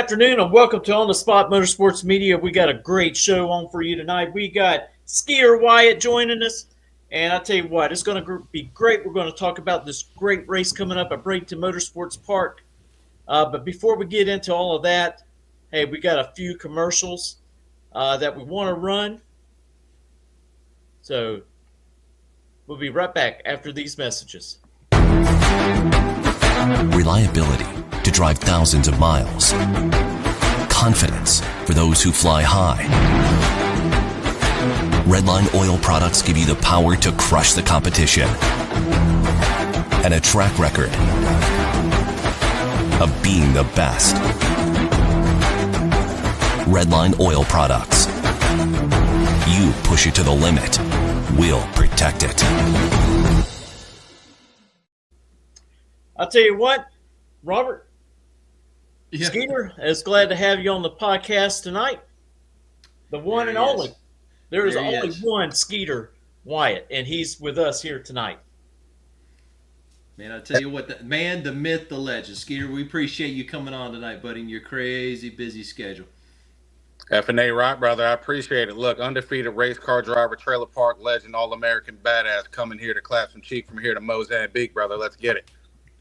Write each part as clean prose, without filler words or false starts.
afternoon and welcome to On the Spot Motorsports Media. We got a great show on for you tonight. We got Skeeter Wyatt joining us. And I tell you what, it's going to be great. We're going to talk about this great race coming up at Bradenton Motorsports Park. But before we get into all of that, hey, we got a few commercials that we want to run. So we'll be right back after these messages. Reliability to drive thousands of miles. Confidence for those who fly high. Redline oil products give you the power to crush the competition. And a track record of being the best. Redline oil products. You push it to the limit. We'll protect it. I'll tell you what, Robert, Yeah. Skeeter is glad to have you on the podcast tonight. The one There and he only. is. There is There he only is. one Skeeter Wyatt, and he's with us here tonight. Man, I tell you what, the man, the myth, the legend. Skeeter, we appreciate you coming on tonight, buddy, in your crazy busy schedule. F&A right, brother. I appreciate it. Look, undefeated race car driver, trailer park legend, all-American badass coming here to clap some cheek from here to Mozambique, brother. Let's get it.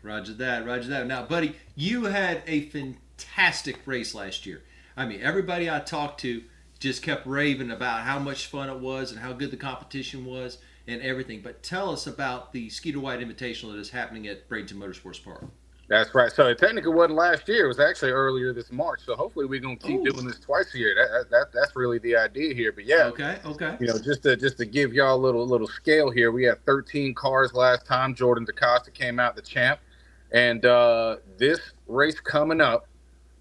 Roger that, roger that. Now, buddy, you had a fantastic race last year. I mean, everybody I talked to just kept raving about how much fun it was and how good the competition was and everything. But tell us about the Skeeter Wyatt Invitational that is happening at Bradenton Motorsports Park. That's right. So it technically wasn't last year. It was actually earlier this March. So hopefully we're going to keep doing this twice a year. That's really the idea here. But yeah. Okay. You know, just to give y'all a little scale here, we had 13 cars last time. Jordan DaCosta came out the champ. And this race coming up,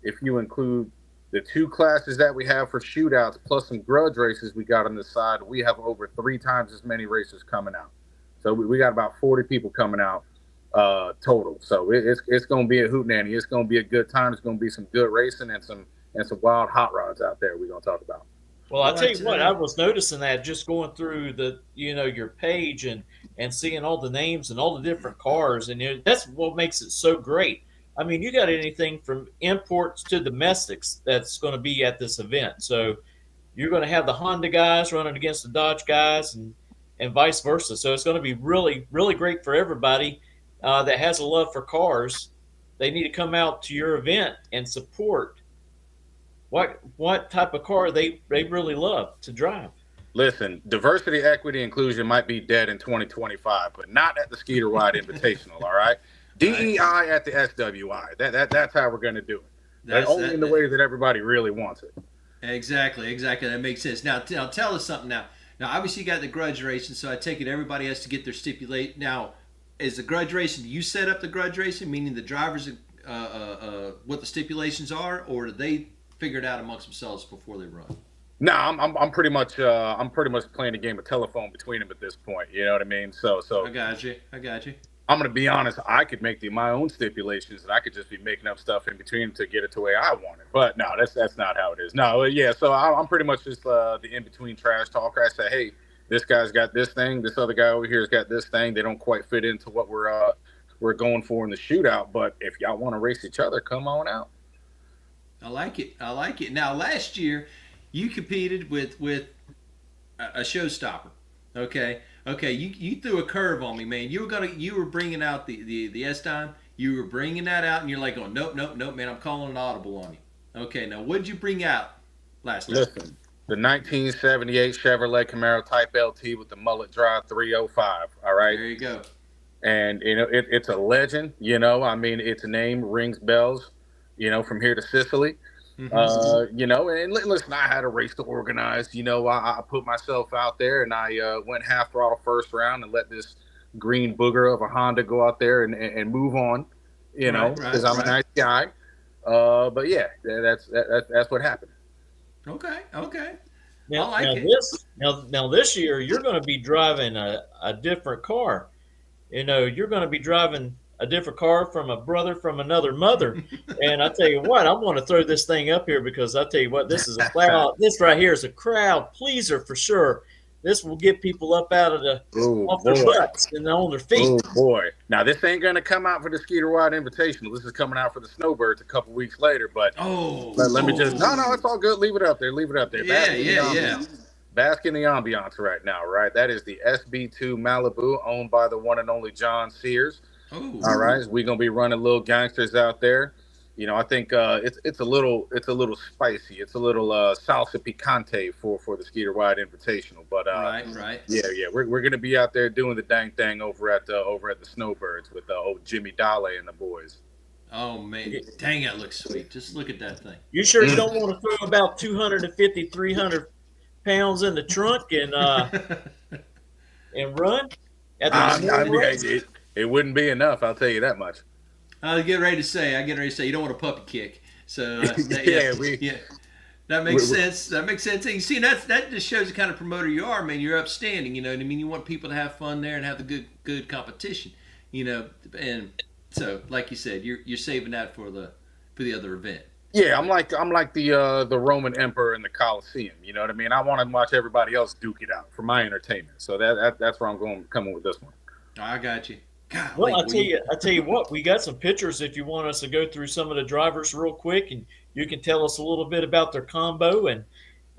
if you include the two classes that we have for shootouts plus some grudge races we got on the side, we have over 3 times as many races coming out. So we got about 40 people coming out total. So it's going to be a hootenanny. It's going to be a good time. It's going to be some good racing and some wild hot rods out there we're going to talk about. Well, I'll tell you what, I was noticing that just going through your page and seeing all the names and all the different cars, and that's what makes it so great. I mean, you got anything from imports to domestics that's going to be at this event. So you're going to have the Honda guys running against the Dodge guys and vice versa. So it's going to be really, really great for everybody that has a love for cars. They need to come out to your event and support what type of car they really love to drive. Listen, diversity, equity, inclusion might be dead in 2025, but not at the Skeeter Wyatt Invitational, all right? DEI at the SWI. That's how we're going to do it. Only in the way that everybody really wants it. Exactly. That makes sense. Now tell us something now. Now, obviously, you got the grudge racing, so I take it everybody has to get their stipulate. Now, is the grudge racing, do you set up the grudge racing, meaning the drivers, what the stipulations are, or do they figure it out amongst themselves before they run? No, I'm pretty much playing a game of telephone between them at this point. You know what I mean? So I got you. I'm gonna be honest. I could make my own stipulations, and I could just be making up stuff in between to get it to the way I want it. But no, that's not how it is. No, yeah. So I'm pretty much just the in between trash talker. I say, hey, this guy's got this thing. This other guy over here has got this thing. They don't quite fit into what we're going for in the shootout. But if y'all want to race each other, come on out. I like it. Now, last year, you competed with a showstopper. Okay. You threw a curve on me, man. You were bringing out the S-Dime. You were bringing that out, and you're like, oh, nope, man. I'm calling an audible on you. Okay. Now, what did you bring out last night? Listen, the 1978 Chevrolet Camaro Type LT with the mullet drive 305. All right. There you go. And it's a legend. I mean, its name rings bells. From here to Sicily. Mm-hmm. And listen, I had a race to organize. I put myself out there and I went half throttle first round and let this green booger of a Honda go out there and move on, because I'm a nice guy. But yeah, that's what happened. Okay. Now, I like it. Now this year you're going to be driving a different car. You're going to be driving a different car from a brother from another mother. And I tell you what, I want to throw this thing up here because I tell you what, this is this right here is a crowd pleaser for sure. This will get people up out of the Oh off their boy. butts and on their feet. Oh boy! Now this ain't gonna come out for the Skeeter Wyatt Invitational. This is coming out for the Snowbirds a couple weeks later. But let me just no, it's all good. Leave it up there. Leave it up there. Yeah. Bask in the ambiance right now, right? That is the SB2 Malibu, owned by the one and only John Sears. Oh. All right, we're gonna be running little gangsters out there. I think it's a little spicy. It's a little salsa picante for the Skeeter Wyatt Invitational. But right. yeah, we're gonna be out there doing the dang thing over at the Snowbirds with old Jimmy Dale and the boys. Oh man, dang, that looks sweet. Just look at that thing. You sure you don't want to throw about 250, 300 pounds in the trunk and run? It wouldn't be enough. I'll tell you that much. I was getting ready to say you don't want a puppy kick. So that makes sense. That makes sense. And you see, that just shows the kind of promoter you are, man. You're upstanding. You know what I mean? You want people to have fun there and have the good competition. And so like you said, you're saving that for the other event. Yeah, I'm like the Roman Emperor in the Colosseum. You know what I mean? I want to watch everybody else duke it out for my entertainment. So that's where I'm coming with this one. I got you. God, well, I tell you what, we got some pictures if you want us to go through some of the drivers real quick, and you can tell us a little bit about their combo and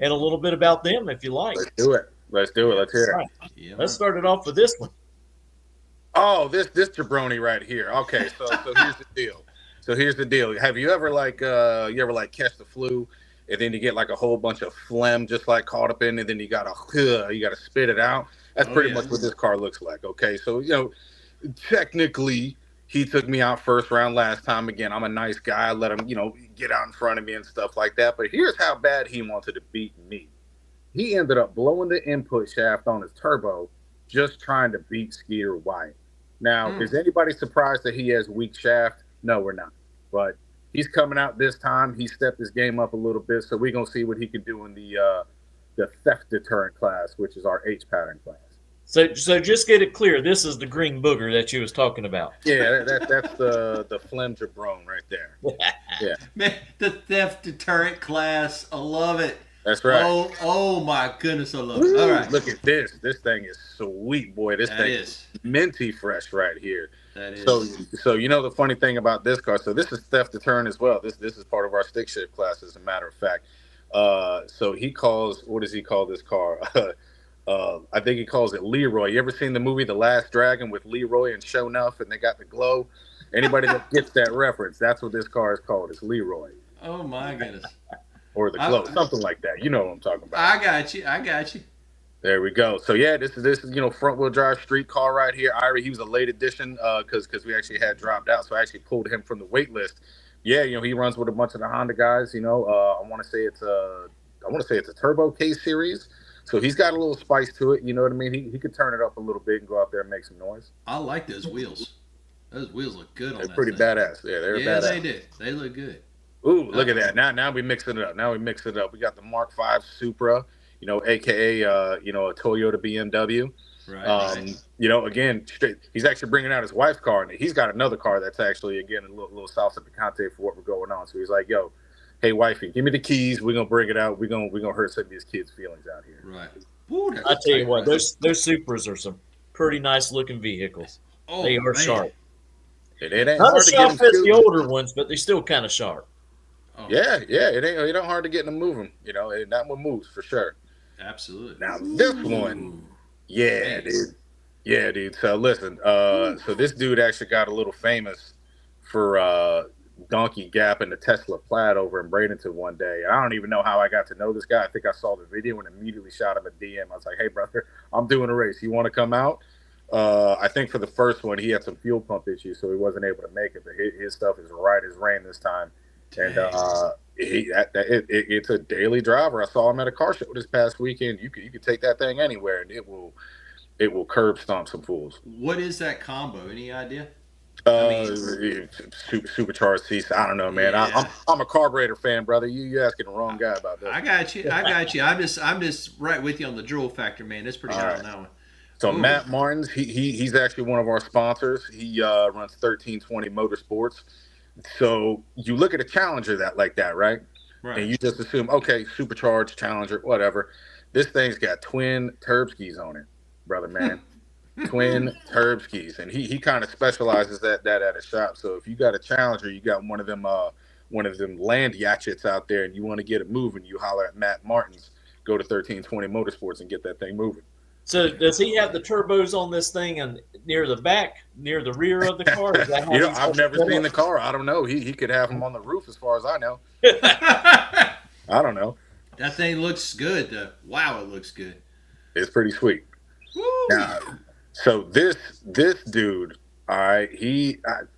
a little bit about them if you like. Let's do it. Let's hear it. Right. Yeah, let's start it off with this one. Oh, this jabroni right here. Okay, so here's the deal. Have you ever catch the flu and then you get like a whole bunch of phlegm just like caught up in it, and then you gotta spit it out? That's pretty much what this car looks like. Okay, so technically, he took me out first round last time. Again, I'm a nice guy. I let him, get out in front of me and stuff like that. But here's how bad he wanted to beat me. He ended up blowing the input shaft on his turbo just trying to beat Skeeter Wyatt. Now, is anybody surprised that he has weak shaft? No, we're not. But he's coming out this time. He stepped his game up a little bit. So we're going to see what he can do in the theft deterrent class, which is our H pattern class. So just get it clear. This is the green booger that you was talking about. Yeah, that's the phlegm jabron right there. Yeah, man, the theft deterrent class. I love it. That's right. Oh my goodness, I love it. All right, look at this. This thing is sweet, boy. This thing is minty fresh right here. That is. So the funny thing about this car. So this is theft deterrent as well. This is part of our stick shift class, as a matter of fact. So he calls. What does he call this car? I think he calls it Leroy. You ever seen the movie The Last Dragon with Leroy and Shonuff, and they got the glow? Anybody that gets that reference, that's what this car is called. It's Leroy. Oh my goodness. Or the glow, something like that. You know what I'm talking about. I got you. There we go. So yeah, this is front wheel drive street car right here. Irie, he was a late addition because we actually had dropped out, so I actually pulled him from the wait list. Yeah, he runs with a bunch of the Honda guys. I want to say it's a Turbo K series. So he's got a little spice to it. You know what I mean? He could turn it up a little bit and go out there and make some noise. I like those wheels. Those wheels look good on that. They're pretty badass. Yeah, they're badass. They do. They look good. Ooh, look at that. Now we mixing it up. We got the Mark V Supra, AKA, a Toyota BMW. Right. Again, he's actually bringing out his wife's car, and he's got another car that's actually, again, a little salsa picante for what we're going on. So he's like, yo, hey, wifey, give me the keys. We're gonna bring it out. We're gonna hurt some of these kids' feelings out here. Right. Ooh, I tell you what, those Supras are some pretty nice looking vehicles. Oh, they are sharp. It ain't not hard as to sharp get them as the older ones, but they're still kind of sharp. Oh. Yeah, it ain't hard to get them moving. That one moves for sure. Absolutely. Now this one, dude. So listen, so this dude actually got a little famous for Donkey Gap and the Tesla Plaid over in Bradenton one day. And I don't even know how I got to know this guy. I think I saw the video and immediately shot him a DM. I was like, hey, brother, I'm doing a race. You want to come out? I think for the first one, he had some fuel pump issues, so he wasn't able to make it. But his stuff is right as rain this time. And it's a daily driver. I saw him at a car show this past weekend. You could take that thing anywhere, and it will curb stomp some fools. What is that combo? Any idea? Supercharged seats. I don't know, man. Yeah. I'm a carburetor fan, brother. You asking the wrong guy about that. I got you. I'm just right with you on the drool factor, man. That's pretty high on that one. So Matt Martins, he's actually one of our sponsors. He runs 1320 Motorsports. So you look at a Challenger like that, right? And you just assume, okay, supercharged Challenger, whatever. This thing's got twin turb skis on it, brother man. Twin turb skis, and he kind of specializes that at a shop. So if you got a Challenger, you got one of them land yachts out there, and you want to get it moving, you holler at Matt Martins. Go to 1320 Motorsports and get that thing moving. So does he have the turbos on this thing and near the back, near the rear of the car? Is that how I've never seen the car. I don't know. He could have them on the roof, as far as I know. I don't know. That thing looks good, though. Wow, it looks good. It's pretty sweet. Now, so this dude, all right,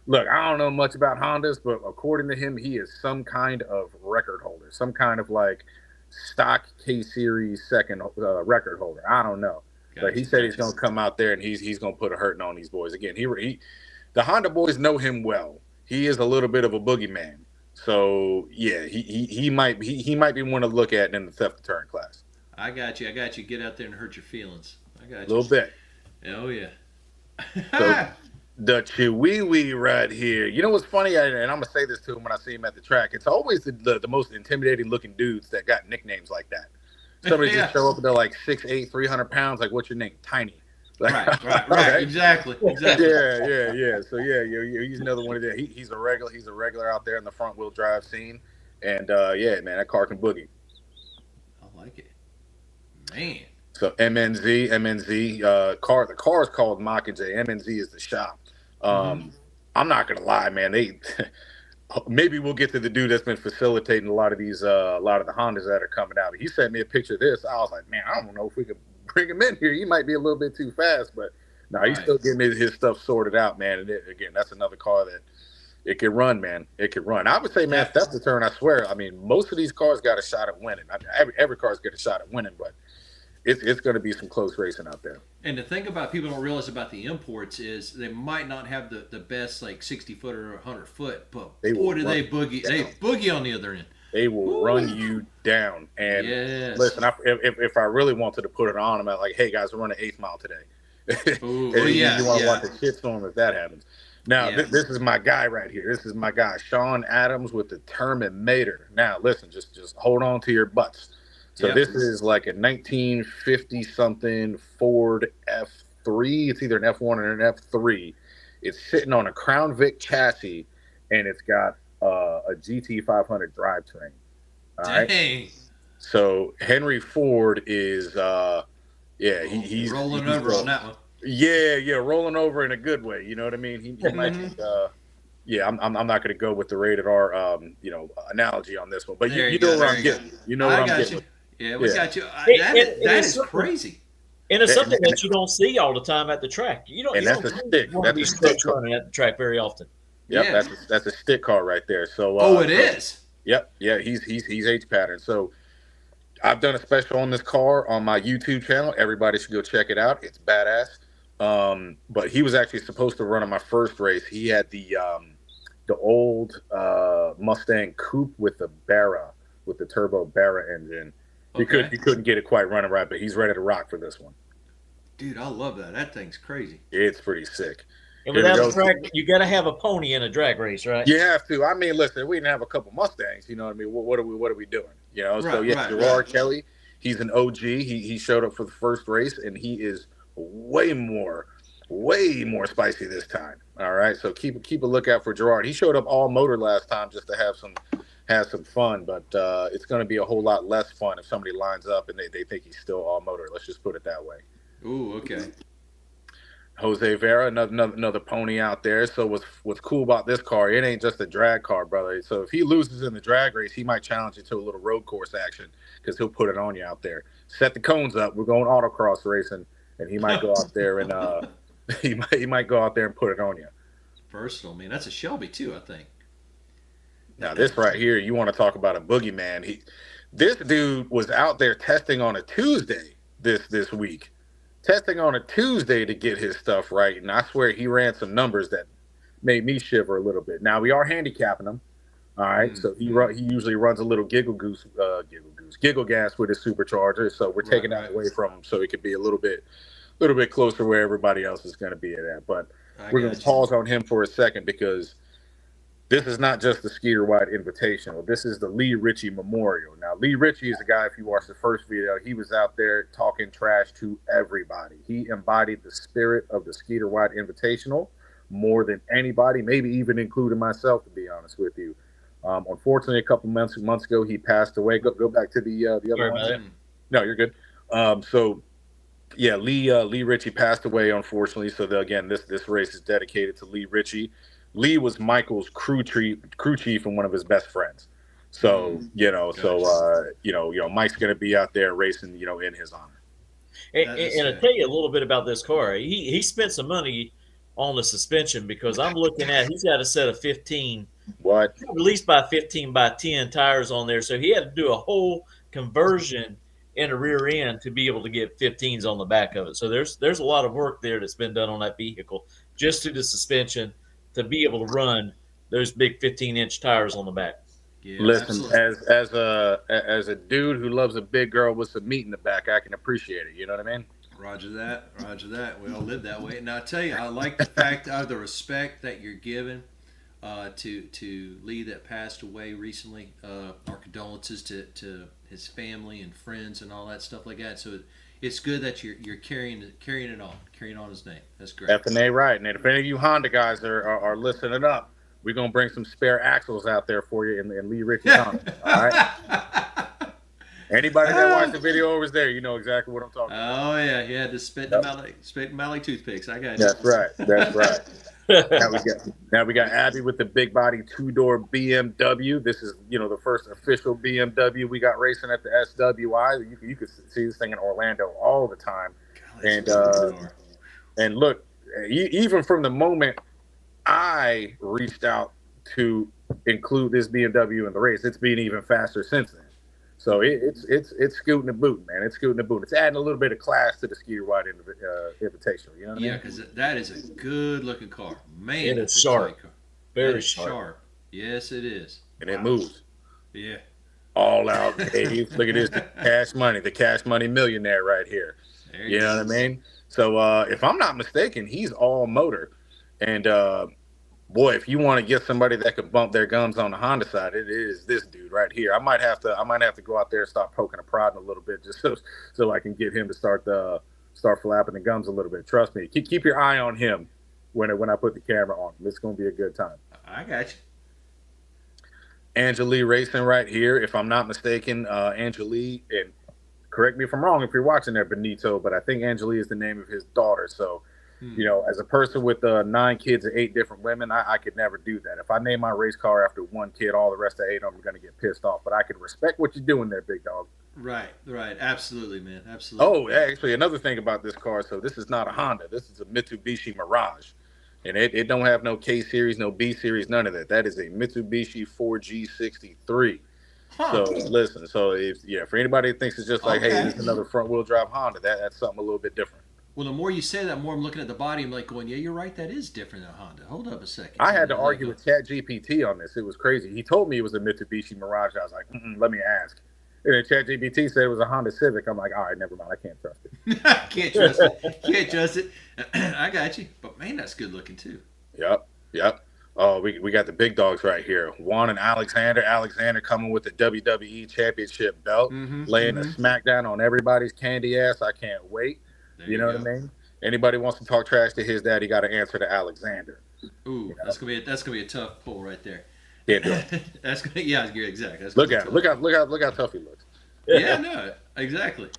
look, I don't know much about Hondas, but according to him, he is some kind of record holder, some kind of like stock K series second record holder. I don't know. But he said he's going to come out there and he's going to put a hurting on these boys. Again, the Honda boys know him well. He is a little bit of a boogeyman. So yeah, he might be one to look at in the theft deterrent class. I got you. Get out there and hurt your feelings. I got you. A little bit. Oh yeah. So, the Chihuahua right here. You know what's funny? And I'm gonna say this to him when I see him at the track. It's always the most intimidating looking dudes that got nicknames like that. Somebody just show up and they're like 6'8", 300 pounds. Like, what's your name? Tiny. Like, right. Exactly. Yeah. So he's another one of that. He's a regular out there in the front wheel drive scene. And man, that car can boogie. I like it, man. So MNZ, the car is called Mockingjay. MNZ is the shop. I'm not gonna lie, man. Maybe we'll get to the dude that's been facilitating a lot of the Hondas that are coming out. He sent me a picture of this. I was like, man, I don't know if we can bring him in here. He might be a little bit too fast, but no, he's still getting his stuff sorted out, man. And again, that's another car that it can run, man. It can run. I would say, man, theft deterrent, I swear. I mean, most of these cars got a shot at winning. I mean, every car's got a shot at winning, but it's going to be some close racing out there. And the thing about people don't realize about the imports is they might not have the best like 60-foot or 100-foot, but boy, do they boogie! They boogie on the other end. They will run you down. And listen, if I really wanted to put it on, I'm like, hey guys, we're running 8th mile today. You want to watch a shitstorm if that happens. Now, this is my guy right here. This is my guy, Sean Adams with the Terminator. Now, listen, just hold on to your butts. So this is like a 1950-something Ford F3. It's either an F1 or an F3. It's sitting on a Crown Vic chassis, and it's got a GT500 drivetrain. All right. Dang. So Henry Ford is, he's rolling over on that one. Yeah, rolling over in a good way. You know what I mean? He might. I'm not going to go with the rated R, analogy on this one, but you know where I'm getting. You know where I'm getting. Yeah, we got you. That is crazy. And it's something that you don't see all the time at the track. You don't a stick. That's a stick running at the track very often. Yep, that's a stick car right there. So it is. Yep, yeah, he's H pattern. So I've done a special on this car on my YouTube channel. Everybody should go check it out. It's badass. But he was actually supposed to run on my first race. He had the old Mustang Coupe with the turbo Barra engine. He couldn't get it quite running right, but he's ready to rock for this one. Dude, I love that. That thing's crazy. It's pretty sick. And without a drag, you got to have a pony in a drag race, right? You have to. I mean, listen, we didn't have a couple Mustangs. You know what I mean? What are we doing? You know. Gerard Kelly, he's an OG. He showed up for the first race, and he is way more spicy this time. All right, so keep a lookout for Gerard. He showed up all motor last time just to have some fun, but it's going to be a whole lot less fun if somebody lines up and they think he's still all motor. Let's just put it that way. Ooh, okay. Jose Vera, another pony out there. So what's cool about this car, it ain't just a drag car, brother. So if he loses in the drag race, he might challenge you to a little road course action because he'll put it on you out there. Set the cones up. We're going autocross racing, and he might go out there and he might go out there and put it on you. Personal, man. That's a Shelby too, I think. Now this right here, you want to talk about a boogeyman? This dude was out there testing on a Tuesday this week. Testing on a Tuesday to get his stuff right, and I swear he ran some numbers that made me shiver a little bit. Now we are handicapping him, all right. So he usually runs a little giggle gas with his supercharger. So we're taking that away from him, so it could be a little bit closer where everybody else is going to be at. But we're going to pause on him for a second because this is not just the Skeeter Wyatt Invitational. This is the Lee Ritchie Memorial. Now Lee Ritchie is a guy, if you watch the first video, he was out there talking trash to everybody. He embodied the spirit of the Skeeter Wyatt Invitational more than anybody, maybe even including myself, to be honest with you. Unfortunately, a couple months ago, he passed away. Go back to the other one. No, you're good. So, yeah, Lee Ritchie passed away, unfortunately. So, again, this race is dedicated to Lee Ritchie. Lee was Michael's crew chief and one of his best friends. So, Mike's going to be out there racing, in his honor. And I'll tell you a little bit about this car. He spent some money on the suspension, because I'm looking at, he's got a set of 15, at least by 15 by 10 tires on there. So he had to do a whole conversion in the rear end to be able to get 15s on the back of it. So there's a lot of work there that's been done on that vehicle just to the suspension to be able to run those big 15-inch tires on the back. Yeah, listen, as a dude who loves a big girl with some meat in the back, I can appreciate it. You know what I mean? Roger that. We all live that way. And I tell you, I like the fact of the respect that you're giving to Lee that passed away recently. Our condolences to his family and friends and all that stuff like that. So it's good that you're carrying on his name. That's great. F&A right. And if any of you Honda guys are listening up, we're going to bring some spare axles out there for you in Lee Ritchie's Honda. All right? Anybody that watched the video over there, you know exactly what I'm talking about. Oh, yeah. Yeah, just spitting them out like toothpicks. I got you. That's right. Now we got Abby with the big body 2-door BMW. This is, the first official BMW we got racing at the SWI. You could see this thing in Orlando all the time. God, and look, even from the moment I reached out to include this BMW in the race, it's been even faster since then. So it's scooting and booting, man. It's scooting and booting. It's adding a little bit of class to the Skeeter Wyatt Invitational. You know what I mean? Yeah, because that is a good-looking car. Man, it is sharp. Very sharp. Yes, it is. And it moves. Yeah. All out, Dave. Look at this. The cash money millionaire right here. You know what I mean? So if I'm not mistaken, he's all motor. And boy, if you want to get somebody that could bump their gums on the Honda side, it is this dude right here. I might have to go out there and start poking and prodding a little bit just so I can get him to start flapping the gums a little bit. Trust me. Keep your eye on him when I put the camera on him. It's going to be a good time. I got you. Angela Lee Racing right here. If I'm not mistaken, Angela Lee, and correct me if I'm wrong if you're watching there, Benito, but I think Angela Lee is the name of his daughter. So, as a person with 9 kids and 8 different women, I could never do that. If I name my race car after one kid, all the rest of 8 of them are going to get pissed off. But I could respect what you're doing there, big dog. Right. Absolutely, man. Absolutely. Oh, actually, another thing about this car, so this is not a Honda. This is a Mitsubishi Mirage. And it don't have no K series, no B series, none of that. That is a Mitsubishi 4G63. Huh. So listen, for anybody that thinks it's just like, hey, it's another front wheel drive Honda, that's something a little bit different. Well, the more you say that, the more I'm looking at the body. I'm like going, yeah, you're right. That is different than Honda. Hold up a second. I had to argue with ChatGPT on this. It was crazy. He told me it was a Mitsubishi Mirage. I was like, let me ask. And then ChatGPT said it was a Honda Civic. I'm like, all right, never mind. I can't trust it. Can't trust it. I got you. But, man, that's good looking, too. Yep. Oh, we got the big dogs right here. Juan and Alexander. Alexander coming with the WWE Championship belt, laying a smackdown on everybody's candy ass. I can't wait. You know what I mean? Anybody wants to talk trash to his dad, he got to answer to Alexander. Ooh, that's gonna be a tough pull right there. Yeah, exactly. Look how tough he looks. Yeah, no, exactly.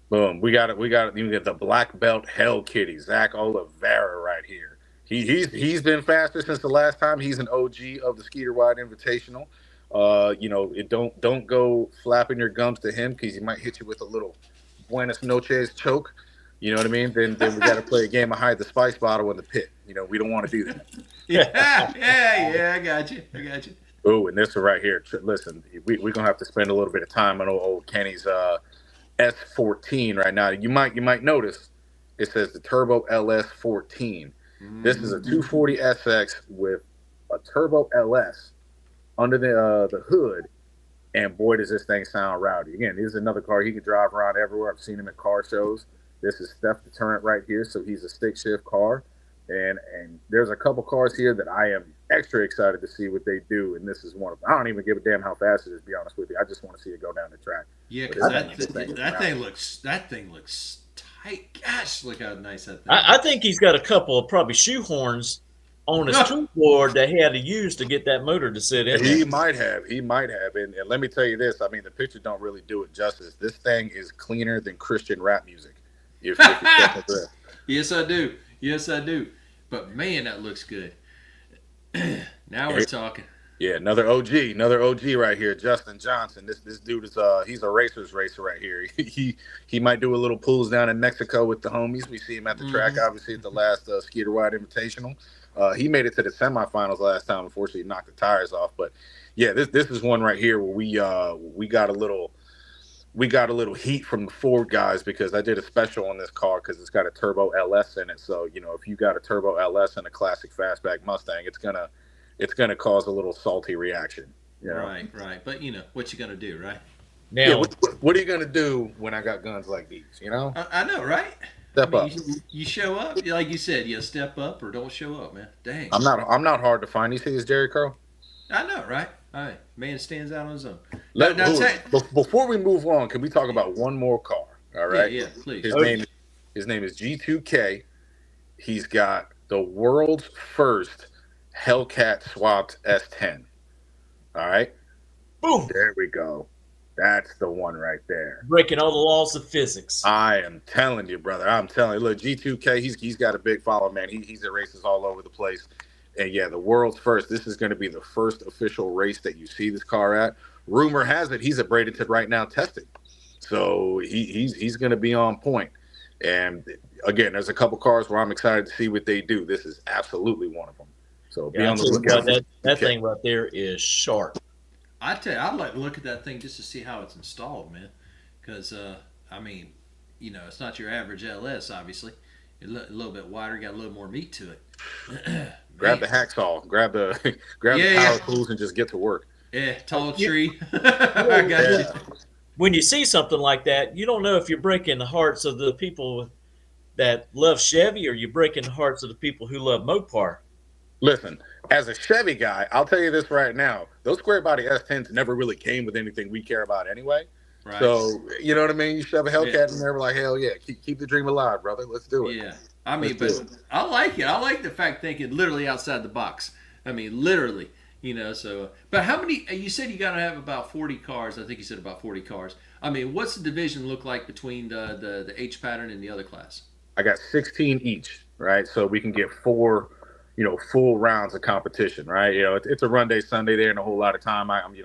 Boom. We got it. You get the black belt Hell Kitty, Zach Oliveira right here. He's been faster since the last time. He's an OG of the Skeeter Wyatt Invitational. Don't go flapping your gums to him because he might hit you with a little Buenas noches choke. You know what I mean? Then we got to play a game of hide the spice bottle in the pit. We don't want to do that. Yeah. I got you. Oh, and this one right here. Listen, we're going to have to spend a little bit of time on old Kenny's S14 right now. You might notice it says the Turbo LS14. This is a 240 SX with a Turbo LS under the hood. And boy, does this thing sound rowdy. Again, this is another car he can drive around everywhere. I've seen him at car shows. This is theft deterrent right here, so he's a stick shift car. And there's a couple cars here that I am extra excited to see what they do, and this is one of them. I don't even give a damn how fast it is, to be honest with you. I just want to see it go down the track. Yeah, because that thing looks tight. Gosh, look how nice that thing. I think he's got a couple of probably shoehorns on his toolboard that he had to use to get that motor to sit in. He might have, and let me tell you this. I mean, the pictures don't really do it justice. This thing is cleaner than Christian rap music. If Yes, I do. But man, that looks good. Now we're talking. Yeah, another OG right here, Justin Johnson. This dude is he's a racer right here. He might do a little pools down in Mexico with the homies. We see him at the track, obviously at the last Skeeter Wyatt Invitational. He made it to the semifinals last time. Unfortunately, he knocked the tires off. But yeah, this is one right here where we got a little heat from the Ford guys because I did a special on this car because it's got a turbo LS in it. So if you got a turbo LS and a classic fastback Mustang, it's gonna cause a little salty reaction. Right. But what you gonna do, right? Now, what are you gonna do when I got guns like these? I know, right? Step up. You show up, like you said. You step up or don't show up, man. Dang. I'm not hard to find. You see this Jerry Curl? I know, right? All right, man stands out on his own. Before we move on, can we talk about one more car? All right. Yeah, please. His name is G2K. He's got the world's first Hellcat swapped S10. All right. boom, There we go. That's the one right there. breaking all the laws of physics. I am telling you, brother. I'm telling you. Look, G2K, he's got a big following, man. He's at races all over the place. And yeah, the world's first. This is going to be the first official race that you see this car at. Rumor has it he's at Bradenton right now testing. So he's going to be on point. And again, there's a couple cars where I'm excited to see what they do. This is absolutely one of them. So be on the lookout. That thing right there is sharp. I tell you, I'd like to look at that thing just to see how it's installed, man. Because I mean, it's not your average LS, obviously. A little bit wider, got a little more meat to it. Grab the hacksaw, grab the power tools, and just get to work. Yeah, tall tree. I got you. When you see something like that, you don't know if you're breaking the hearts of the people that love Chevy or you're breaking the hearts of the people who love Mopar. Listen, as a Chevy guy, I'll tell you this right now. Those square body S10s never really came with anything we care about anyway. Right. So, you know what I mean? You shove a Hellcat in there, we're like, hell yeah, keep the dream alive, brother. Let's do it. Yeah. I mean, but I like it. I like the fact thinking literally outside the box. I mean, literally, so. But how many, you said you got to have about 40 cars. I think you said about 40 cars. I mean, what's the division look like between the H pattern and the other class? I got 16 each, right? So we can get 4, full rounds of competition, right? It's a run day Sunday there and a whole lot of time. I'm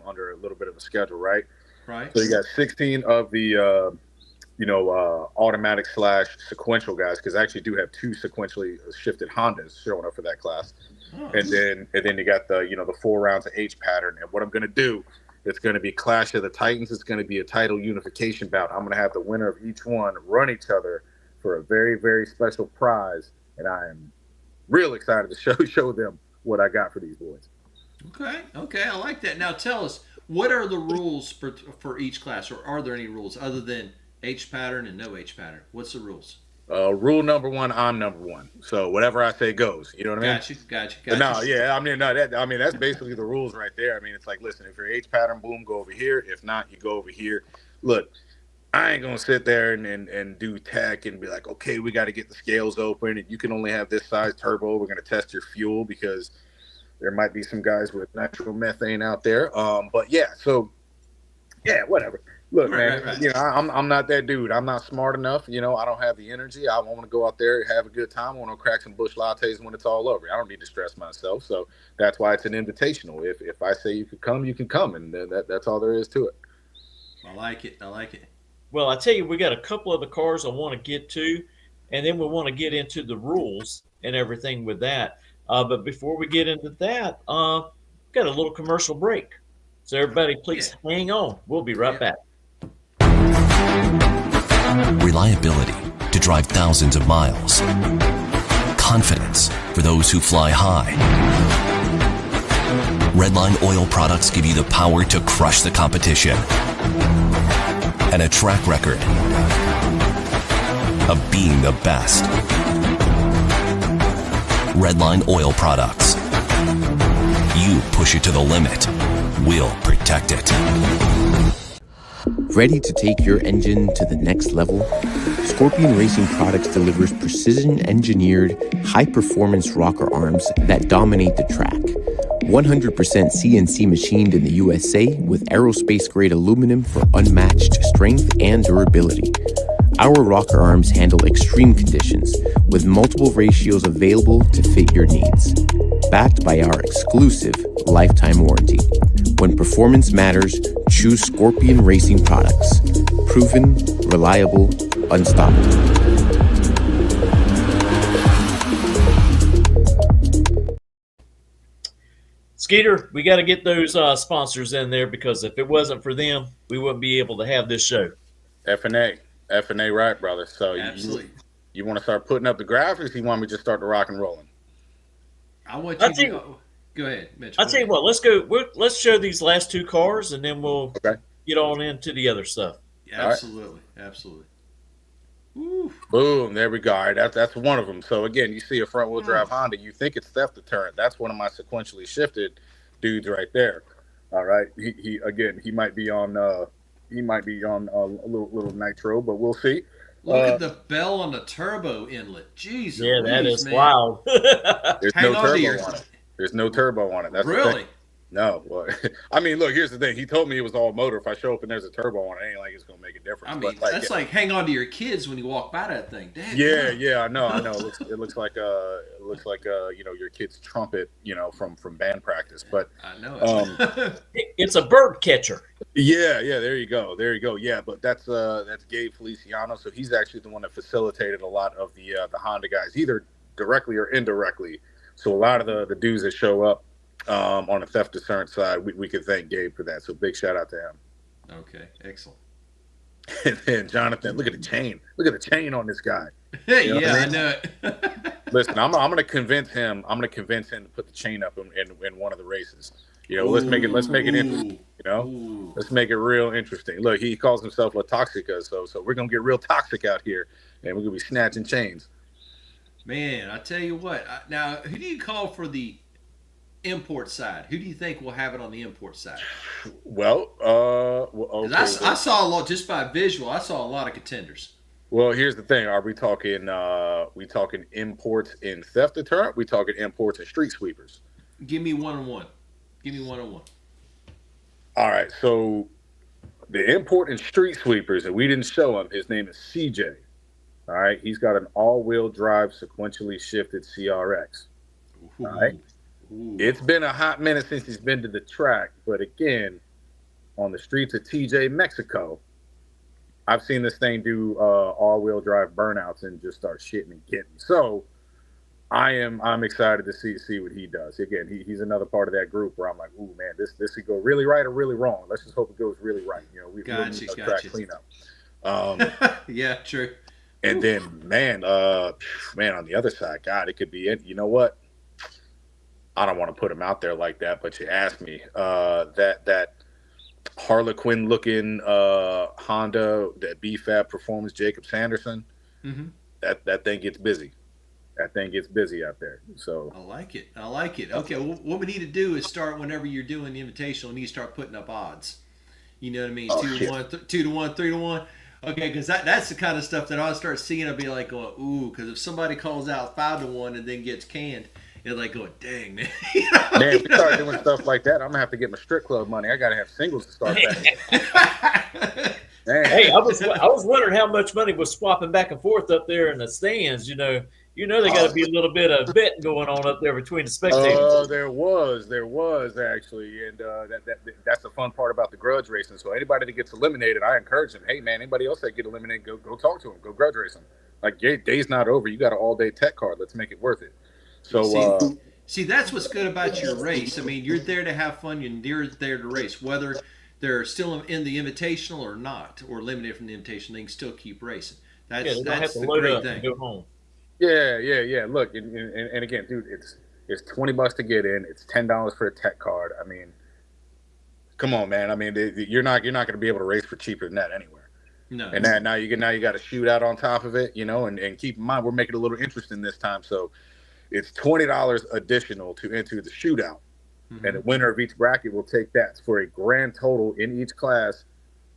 under a little bit of a schedule, right? Right. So you got 16 of the, automatic / sequential guys, because I actually do have 2 sequentially shifted Hondas showing up for that class. Oh. And then you got the 4 rounds of H pattern. And what I'm going to do, it's going to be Clash of the Titans. It's going to be a title unification bout. I'm going to have the winner of each one run each other for a very, very special prize. And I am real excited to show them what I got for these boys. Okay, I like that. Now tell us, what are the rules for each class, or are there any rules other than H pattern and no H pattern? What's the rules? Rule number 1, I'm number 1. So whatever I say goes. You know what I mean? Gotcha. No, yeah. That's basically the rules right there. I mean, it's like, listen, if you're H pattern, boom, go over here. If not, you go over here. Look, I ain't gonna sit there and do tech and be like, okay, we got to get the scales open, and you can only have this size turbo. We're gonna test your fuel because there might be some guys with natural methane out there. But yeah, so yeah, whatever. Look, man, right. I'm not that dude. I'm not smart enough. I don't have the energy. I want to go out there, have a good time. I want to crack some bush lattes when it's all over. I don't need to stress myself. So that's why it's an invitational. If I say you can come, you can come, and that's all there is to it. I like it. Well, I tell you, we got a couple of the cars I want to get to, and then we want to get into the rules and everything with that. But before we get into that, got a little commercial break. So everybody, please hang on. We'll be right back. Reliability to drive thousands of miles. Confidence for those who fly high. Redline oil products give you the power to crush the competition. And a track record of being the best. Redline oil products. You push it to the limit, we'll protect it. Ready to take your engine to the next level? Scorpion Racing Products delivers precision-engineered, high-performance rocker arms that dominate the track. 100% CNC machined in the USA with aerospace-grade aluminum for unmatched strength and durability. Our rocker arms handle extreme conditions with multiple ratios available to fit your needs. Backed by our exclusive lifetime warranty. When performance matters, choose Scorpion Racing Products. Proven, reliable, unstoppable. Skeeter, we got to get those sponsors in there, because if it wasn't for them, we wouldn't be able to have this show. F&A, right, brother. So Absolutely. you want to start putting up the graphics? You want me to just start the rock and rolling? I want you to go ahead, Mitch. I'll tell you what. Let's go. Let's show these last two cars, and then we'll get on into the other stuff. Absolutely, absolutely. Woo. Boom, there we go. All right, that's one of them. So again, you see a front wheel drive Honda, you think it's theft deterrent. That's one of my sequentially shifted dudes right there. All right, he might be on a little nitro, but we'll see. Look at the bell on the turbo inlet. Jesus, yeah, that is man. wild. There's no turbo on it. There's no turbo on it. That's really. No, well, I mean, look. Here's the thing. He told me it was all motor. If I show up and there's a turbo on it, it ain't like it's gonna make a difference. I mean, that's like hang on to your kids when you walk by that thing. Damn. Yeah, I know. It looks like your kid's trumpet, from band practice. But I know it's a bird catcher. Yeah. There you go. Yeah, but that's Gabe Feliciano. So he's actually the one that facilitated a lot of the Honda guys, either directly or indirectly. So a lot of the dudes that show up on the theft deterrent side, we could thank Gabe for that. So big shout out to him. Okay, excellent. And then Jonathan, look at the chain. Look at the chain on this guy. I know it. Listen, I'm gonna convince him. I'm gonna convince him to put the chain up in one of the races. Let's make it interesting. Let's make it real interesting. Look, he calls himself La Toxica, so we're gonna get real toxic out here, and we're gonna be snatching chains. Man, I tell you what. Now, who do you call for the import side? Who do you think will have it on the import side? Well, okay. I saw a lot just by visual. I saw a lot of contenders. Well, here's the thing: are we talking imports in theft deterrent? We talking imports in street sweepers? Give me one on one. All right. So the import in street sweepers, and we didn't show him. His name is CJ. All right. He's got an all-wheel drive sequentially shifted CRX. All right. It's been a hot minute since he's been to the track, but again, on the streets of TJ, Mexico, I've seen this thing do all-wheel drive burnouts and just start shitting and getting. So I'm excited to see what he does. Again, he's another part of that group where I'm like, ooh man, this could go really right or really wrong. Let's just hope it goes really right. We need a track cleanup. Yeah, true. And then man, on the other side, God, it could be it. You know what? I don't want to put him out there like that, but you asked me. That Harlequin looking Honda, that BFAB Performance Jacob Sanderson, that thing gets busy. That thing gets busy out there. So I like it. Okay, well, what we need to do is start whenever you're doing the invitational. We need to start putting up odds. You know what I mean? 2 to 1, 3 to 1. Okay, because that's the kind of stuff that I'll start seeing. I'll be like, going, ooh, because if somebody calls out 5 to 1 and then gets canned, it's like going, dang, man. Man, if we start doing stuff like that, I'm gonna have to get my strip club money. I gotta have singles to start back. Hey, I was wondering how much money was swapping back and forth up there in the stands. They got to be a little bit of betting going on up there between the spectators. There was actually, and that's the fun part about the grudge racing. So anybody that gets eliminated, I encourage them. Hey man, anybody else that get eliminated, go talk to them, go grudge race them. Like your day's not over. You got an all-day tech card. Let's make it worth it. So see, that's what's good about your race. I mean, you're there to have fun, and you're there to race, whether they're still in the invitational or not, or eliminated from the invitational. They can still keep racing. That's the great thing. Go home. Yeah. Look, and again, dude, it's $20 to get in. It's $10 for a tech card. I mean, come on, man. I mean, you're not going to be able to race for cheaper than that anywhere. No. And now you got to shoot out on top of it, and keep in mind we're making it a little interesting this time. So it's $20 additional to enter the shootout. And the winner of each bracket will take that for a grand total in each class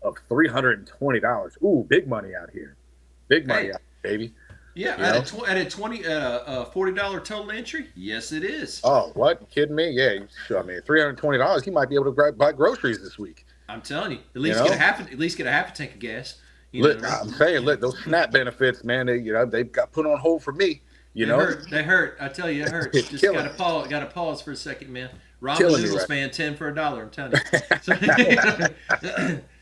of $320. Ooh, big money out here. Big money out here, baby. Yeah, You at know? a $40 total entry. Yes, it is. Oh, what? You kidding me? Yeah, I mean, $320. He might be able to buy groceries this week. I'm telling you, You know? at least get a half a tank of gas. You know Look, what I I'm mean? saying, look, those SNAP benefits, man, they got put on hold for me. You They know, hurt. They hurt. I tell you, it hurts. it's Just killing got to me. pause. Got to pause for a second, man. Ramen Killing me, noodles, right? man. 10 for $1. I'm telling you. So,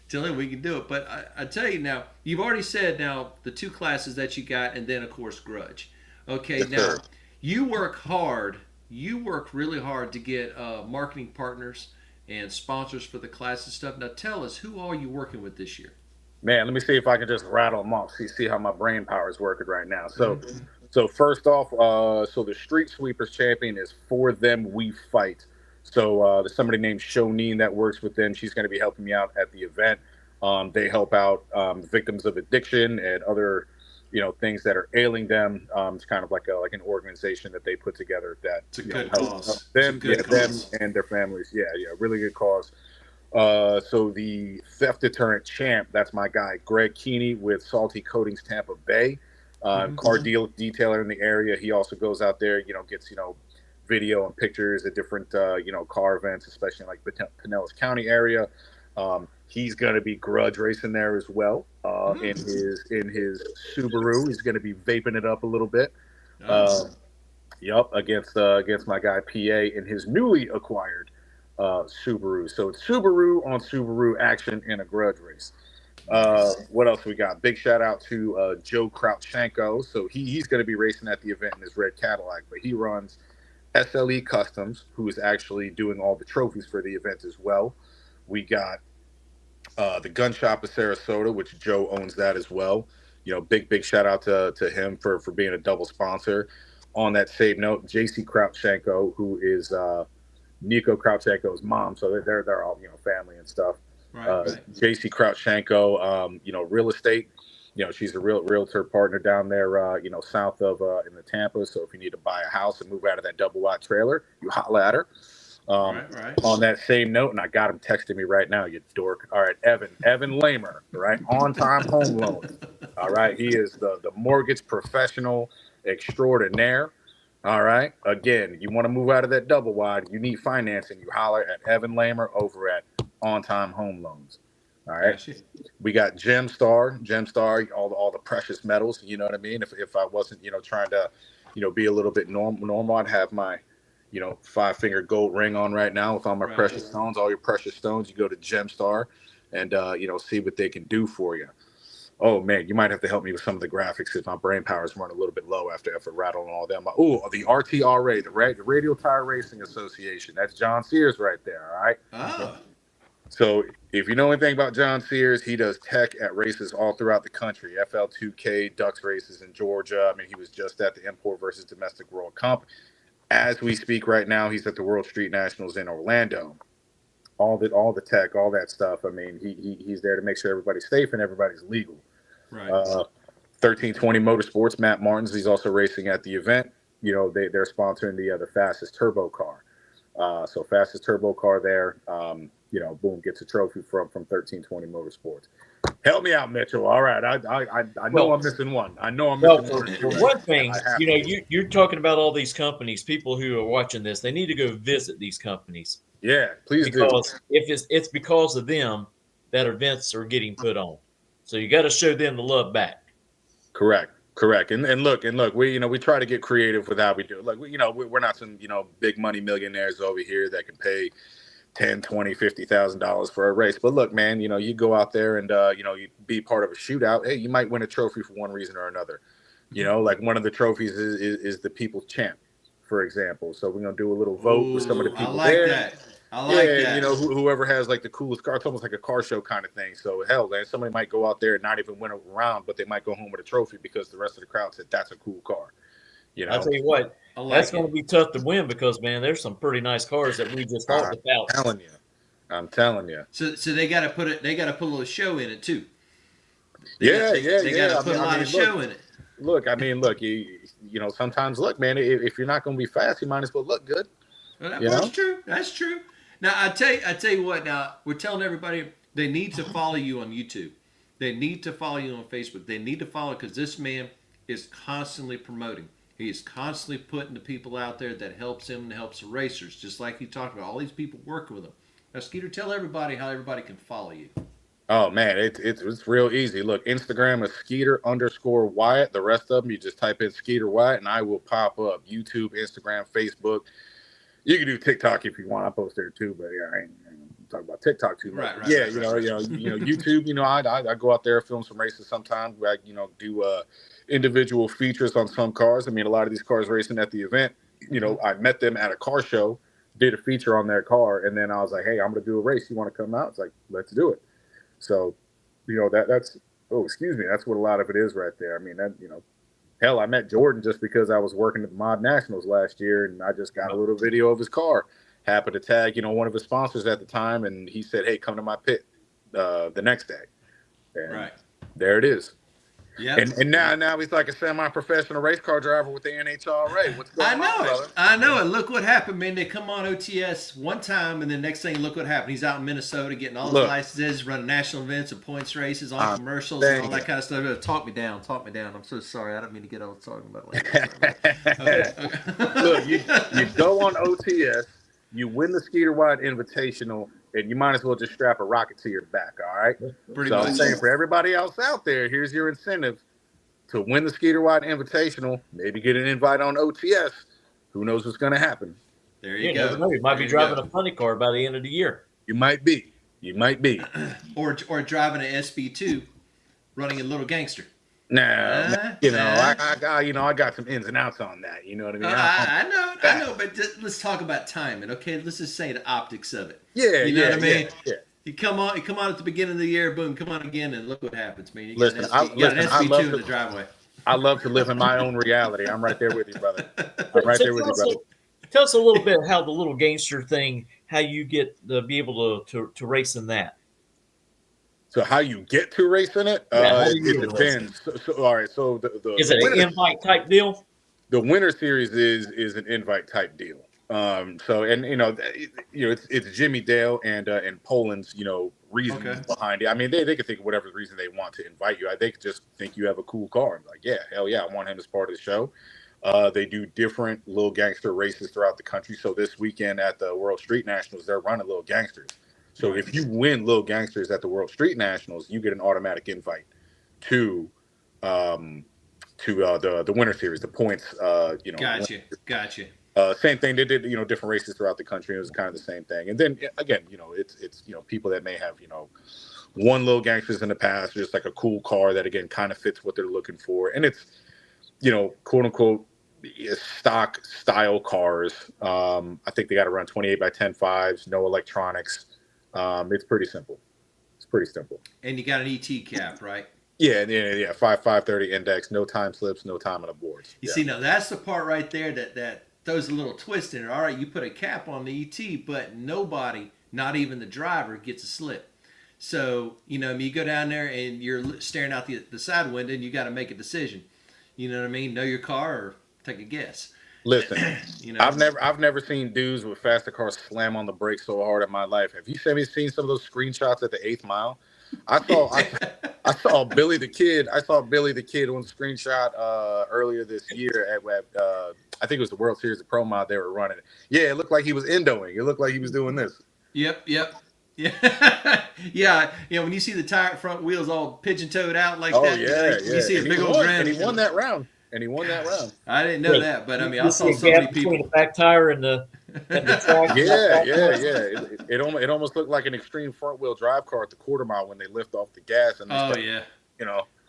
tell you we can do it. But I tell you now, you've already said now the 2 classes that you got, and then of course Grudge. Okay, Yes, now sir. you work hard. You work really hard to get marketing partners and sponsors for the class and stuff. Now tell us, who are you working with this year? Man, let me see if I can just rattle them off. See how my brain power is working right now. So first off, so the Street Sweepers champion is For Them We Fight. So there's somebody named Shoneen that works with them. She's going to be helping me out at the event. They help out victims of addiction and other, things that are ailing them. It's kind of like an organization that they put together that It's a good helps cause. them, It's a good them cause. and their families. Yeah, really good cause. So the theft deterrent champ, that's my guy, Greg Keeney with Salty Coatings Tampa Bay. Car detailer in the area. He also goes out there, gets, video and pictures at different, car events, especially in like Pinellas County area. He's going to be grudge racing there as well. In his Subaru, he's going to be vaping it up a little bit. Nice. Yep, against my guy PA in his newly acquired Subaru. So it's Subaru on Subaru action in a grudge race. What else we got? Big shout out to Joe Krautchenko. So he's going to be racing at the event in his red Cadillac, but he runs SLE Customs, who is actually doing all the trophies for the event as well. We got the Gun Shop of Sarasota, which Joe owns that as well. Big shout out to him for being a double sponsor. On that same note, JC Krautchenko, who is Nico Krautchenko's mom, so they're all family and stuff. Right. JC Krautchenko, real estate. She's a realtor partner down there, south of in the Tampa. So if you need to buy a house and move out of that double wide trailer, you holla at her. Right. On that same note, and I got him texting me right now, you dork. All right, Evan Lamer, right? On time home loans. All right, he is the mortgage professional extraordinaire. All right. Again, you want to move out of that double wide, you need financing. You holler at Evan Lamer over at On Time Home Loans. All right. Gotcha. We got Gemstar, all the precious metals. You know what I mean? If I wasn't, trying to, be a little bit normal, I'd have my, 5-finger gold ring on right now with all my precious stones. All your precious stones, you go to Gemstar and see what they can do for you. Oh man, you might have to help me with some of the graphics because my brain power is running a little bit low after rattling all them. Oh, the RTRA, the Radio Tire Racing Association. That's John Sears right there. All right. Oh. So if you know anything about John Sears, he does tech at races all throughout the country. FL2K, Ducks races in Georgia. I mean, he was just at the Import versus Domestic World Cup. As we speak right now, he's at the World Street Nationals in Orlando. All the tech, all that stuff. I mean, he's there to make sure everybody's safe and everybody's legal. Right. 1320 Motorsports, Matt Martins. He's also racing at the event. They're sponsoring the fastest turbo car. So fastest turbo car there. Boom, gets a trophy from 1320 Motorsports. Help me out, Mitchell. All right, I know I'm missing one. I know I'm missing one. For one thing, you're talking about all these companies. People who are watching this, they need to go visit these companies. Yeah, please do. Because if it's because of them that events are getting put on, so you got to show them the love back. Correct. And look, we try to get creative with how we do it. Like we're not some big money millionaires over here that can pay $10, $20, $50,000 for a race. But look, man, you go out there and you be part of a shootout. Hey, you might win a trophy for one reason or another. Like one of the trophies is the People's Champ, for example. So we're gonna do a little vote with some of the people there. I like that. Whoever has like the coolest car, it's almost like a car show kind of thing. So hell, man, somebody might go out there and not even win a round, but they might go home with a trophy because the rest of the crowd said that's a cool car. I'll tell you what, that's going to be tough to win because man, there's some pretty nice cars that we just thought about. I'm telling you. So they got to put a little show in it too. They got to put a lot of show in it. Look, sometimes look, man, if you're not going to be fast, you might as well look good. Well, that's true. That's true. Now I tell you what. Now we're telling everybody they need to follow you on YouTube. They need to follow you on Facebook. They need to follow because this man is constantly promoting. He is constantly putting the people out there that helps him and helps the racers. Just like you talked about, all these people working with him. Now, Skeeter, tell everybody how everybody can follow you. Oh man, it's real easy. Look, Instagram is Skeeter_Wyatt. The rest of them, you just type in Skeeter Wyatt, and I will pop up. YouTube, Instagram, Facebook. You can do TikTok if you want. I post there too, but yeah, I ain't talk about TikTok too much. Right, yeah, YouTube. I go out there, film some races sometimes. I do individual features on some cars. I mean, a lot of these cars racing at the event. I met them at a car show, did a feature on their car, and then I was like, hey, I'm going to do a race. You want to come out? It's like, let's do it. So, that's that's what a lot of it is right there. I mean, hell, I met Jordan just because I was working at the Mod Nationals last year, and I just got a little video of his car. Happened to tag, one of his sponsors at the time, and he said, hey, come to my pit the next day. And right. There it is. Yeah. And now he's like a semi-professional race car driver with the NHRA. What's going on, brother? I know it. Look what happened, man. They come on OTS one time, and then next thing, look what happened. He's out in Minnesota getting all his licenses, running national events and points races, on commercials, and all that kind of stuff. Talk me down. I'm so sorry. I don't mean to get all talking about it like okay. Look, you go on OTS, you win the Skeeter Wyatt Invitational, and you might as well just strap a rocket to your back, all right? Pretty much. I'm saying for everybody else out there, here's your incentive to win the Skeeter Wyatt Invitational, maybe get an invite on OTS. Who knows what's going to happen? There you go. You might be driving a funny car by the end of the year. You might be. Or driving an SB2, running a little gangster. I got some ins and outs on that. You know what I mean? I know, but let's talk about timing, okay? Let's just say the optics of it. Yeah, you know what I mean? Yeah. You come on at the beginning of the year, boom, come on again, and look what happens, man. You got an SB2 in the driveway. I love to live in my own reality. I'm right there with you, brother. Tell us a little bit how the little gangster thing, how you get to be able to race in that. So how you get to racing it? It depends. So all right. So the is it an invite type deal? The winter series is an invite type deal. It's Jimmy Dale and Poland's reason behind it. I mean, they could think of whatever reason they want to invite you. They could just think you have a cool car and like, yeah, hell yeah, I want him as part of the show. They do different little gangster races throughout the country. So this weekend at the World Street Nationals, they're running little gangsters. So if you win Little Gangsters at the World Street Nationals, you get an automatic invite to the winter series, the points. Gotcha. Same thing. They did different races throughout the country. It was kind of the same thing. And then again, it's people that may have won Little Gangsters in the past, just like a cool car that again kind of fits what they're looking for, and it's quote unquote stock style cars. I think they got to run 28x10.5s, no electronics. It's pretty simple. And you got an ET cap, right? Yeah. 530 index, no time slips, no time on the boards. You see, now that's the part right there that throws a little twist in it. All right, you put a cap on the ET, but nobody, not even the driver, gets a slip. So, you go down there and you're staring out the side window and you got to make a decision. You know what I mean? Know your car or take a guess. Listen, I've never seen dudes with faster cars slam on the brakes so hard in my life. Have you seen some of those screenshots at the 8th mile? I saw Billy the Kid. I saw Billy the Kid on the screenshot earlier this year at I think it was the World Series of Pro Mod they were running. Yeah, it looked like he was endoing. It looked like he was doing this. Yep. Yeah. Yeah. When you see the tire front wheels all pigeon-toed out like that, you see a big old grin. And he won that round. I didn't know that, but I mean, I saw so many people. Between the back tire and the track. Yeah. It almost looked like an extreme front wheel drive car at the quarter mile when they lift off the gas and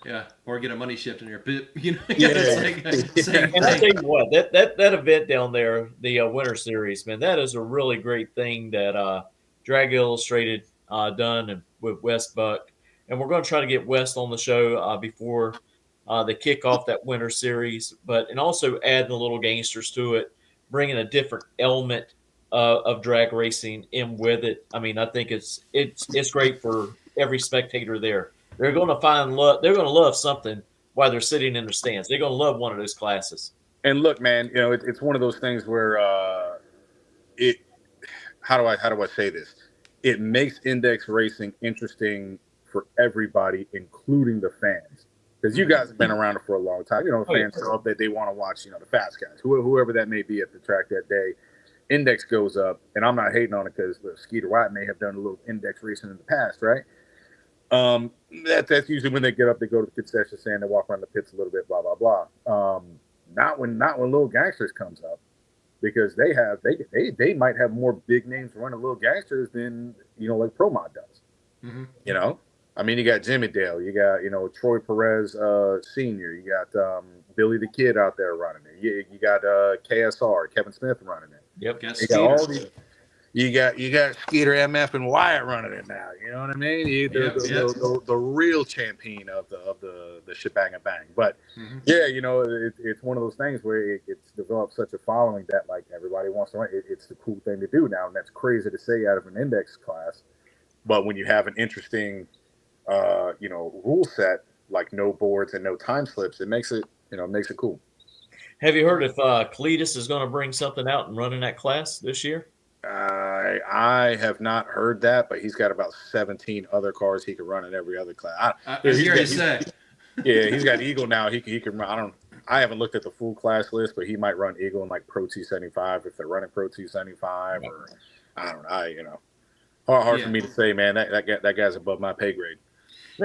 Yeah, or get a money shift in your bit. And I tell you what, that event down there, the Winter Series, man, that is a really great thing that Drag Illustrated done and with Wes Buck, and we're going to try to get Wes on the show before they kick off that Winter Series, and also adding the little gangsters to it, bringing a different element of drag racing in with it. I mean, I think it's great for every spectator there. They're going to find love. They're going to love something while they're sitting in the stands. They're going to love one of those classes. And look, man, it's one of those things where it. How do I say this? It makes index racing interesting for everybody, including the fans, because you guys have been around it for a long time. Fans show up that they want to watch, the fast guys, whoever that may be at the track that day. Index goes up, and I'm not hating on it because Skeeter Wyatt may have done a little index racing in the past, right? That's usually when they get up, they go to the concession stand, they walk around the pits a little bit, blah blah blah. Not when Little Gangsters comes up, because they might have more big names running Little Gangsters than like Promod does. Mm-hmm. I mean, you got Jimmy Dale, you got Troy Perez Senior, you got Billy the Kid out there running it. You got KSR, Kevin Smith running it. Yep. You got all these. You got Skeeter MF and Wyatt running it now. You know what I mean? The real champion of the shebang bang. But it's one of those things where it's developed such a following that like everybody wants to run. It's the cool thing to do now, and that's crazy to say out of an index class. But when you have an interesting, rule set like no boards and no time slips, it makes it cool. Have you heard if Cletus is going to bring something out and run in that class this year? I have not heard that, but he's got about 17 other cars he could run in every other class. He's got Eagle now. He can run. I haven't looked at the full class list, but he might run Eagle in like Pro 275 if they're running Pro 275, or I don't know. Hard for me to say, man. That guy's above my pay grade.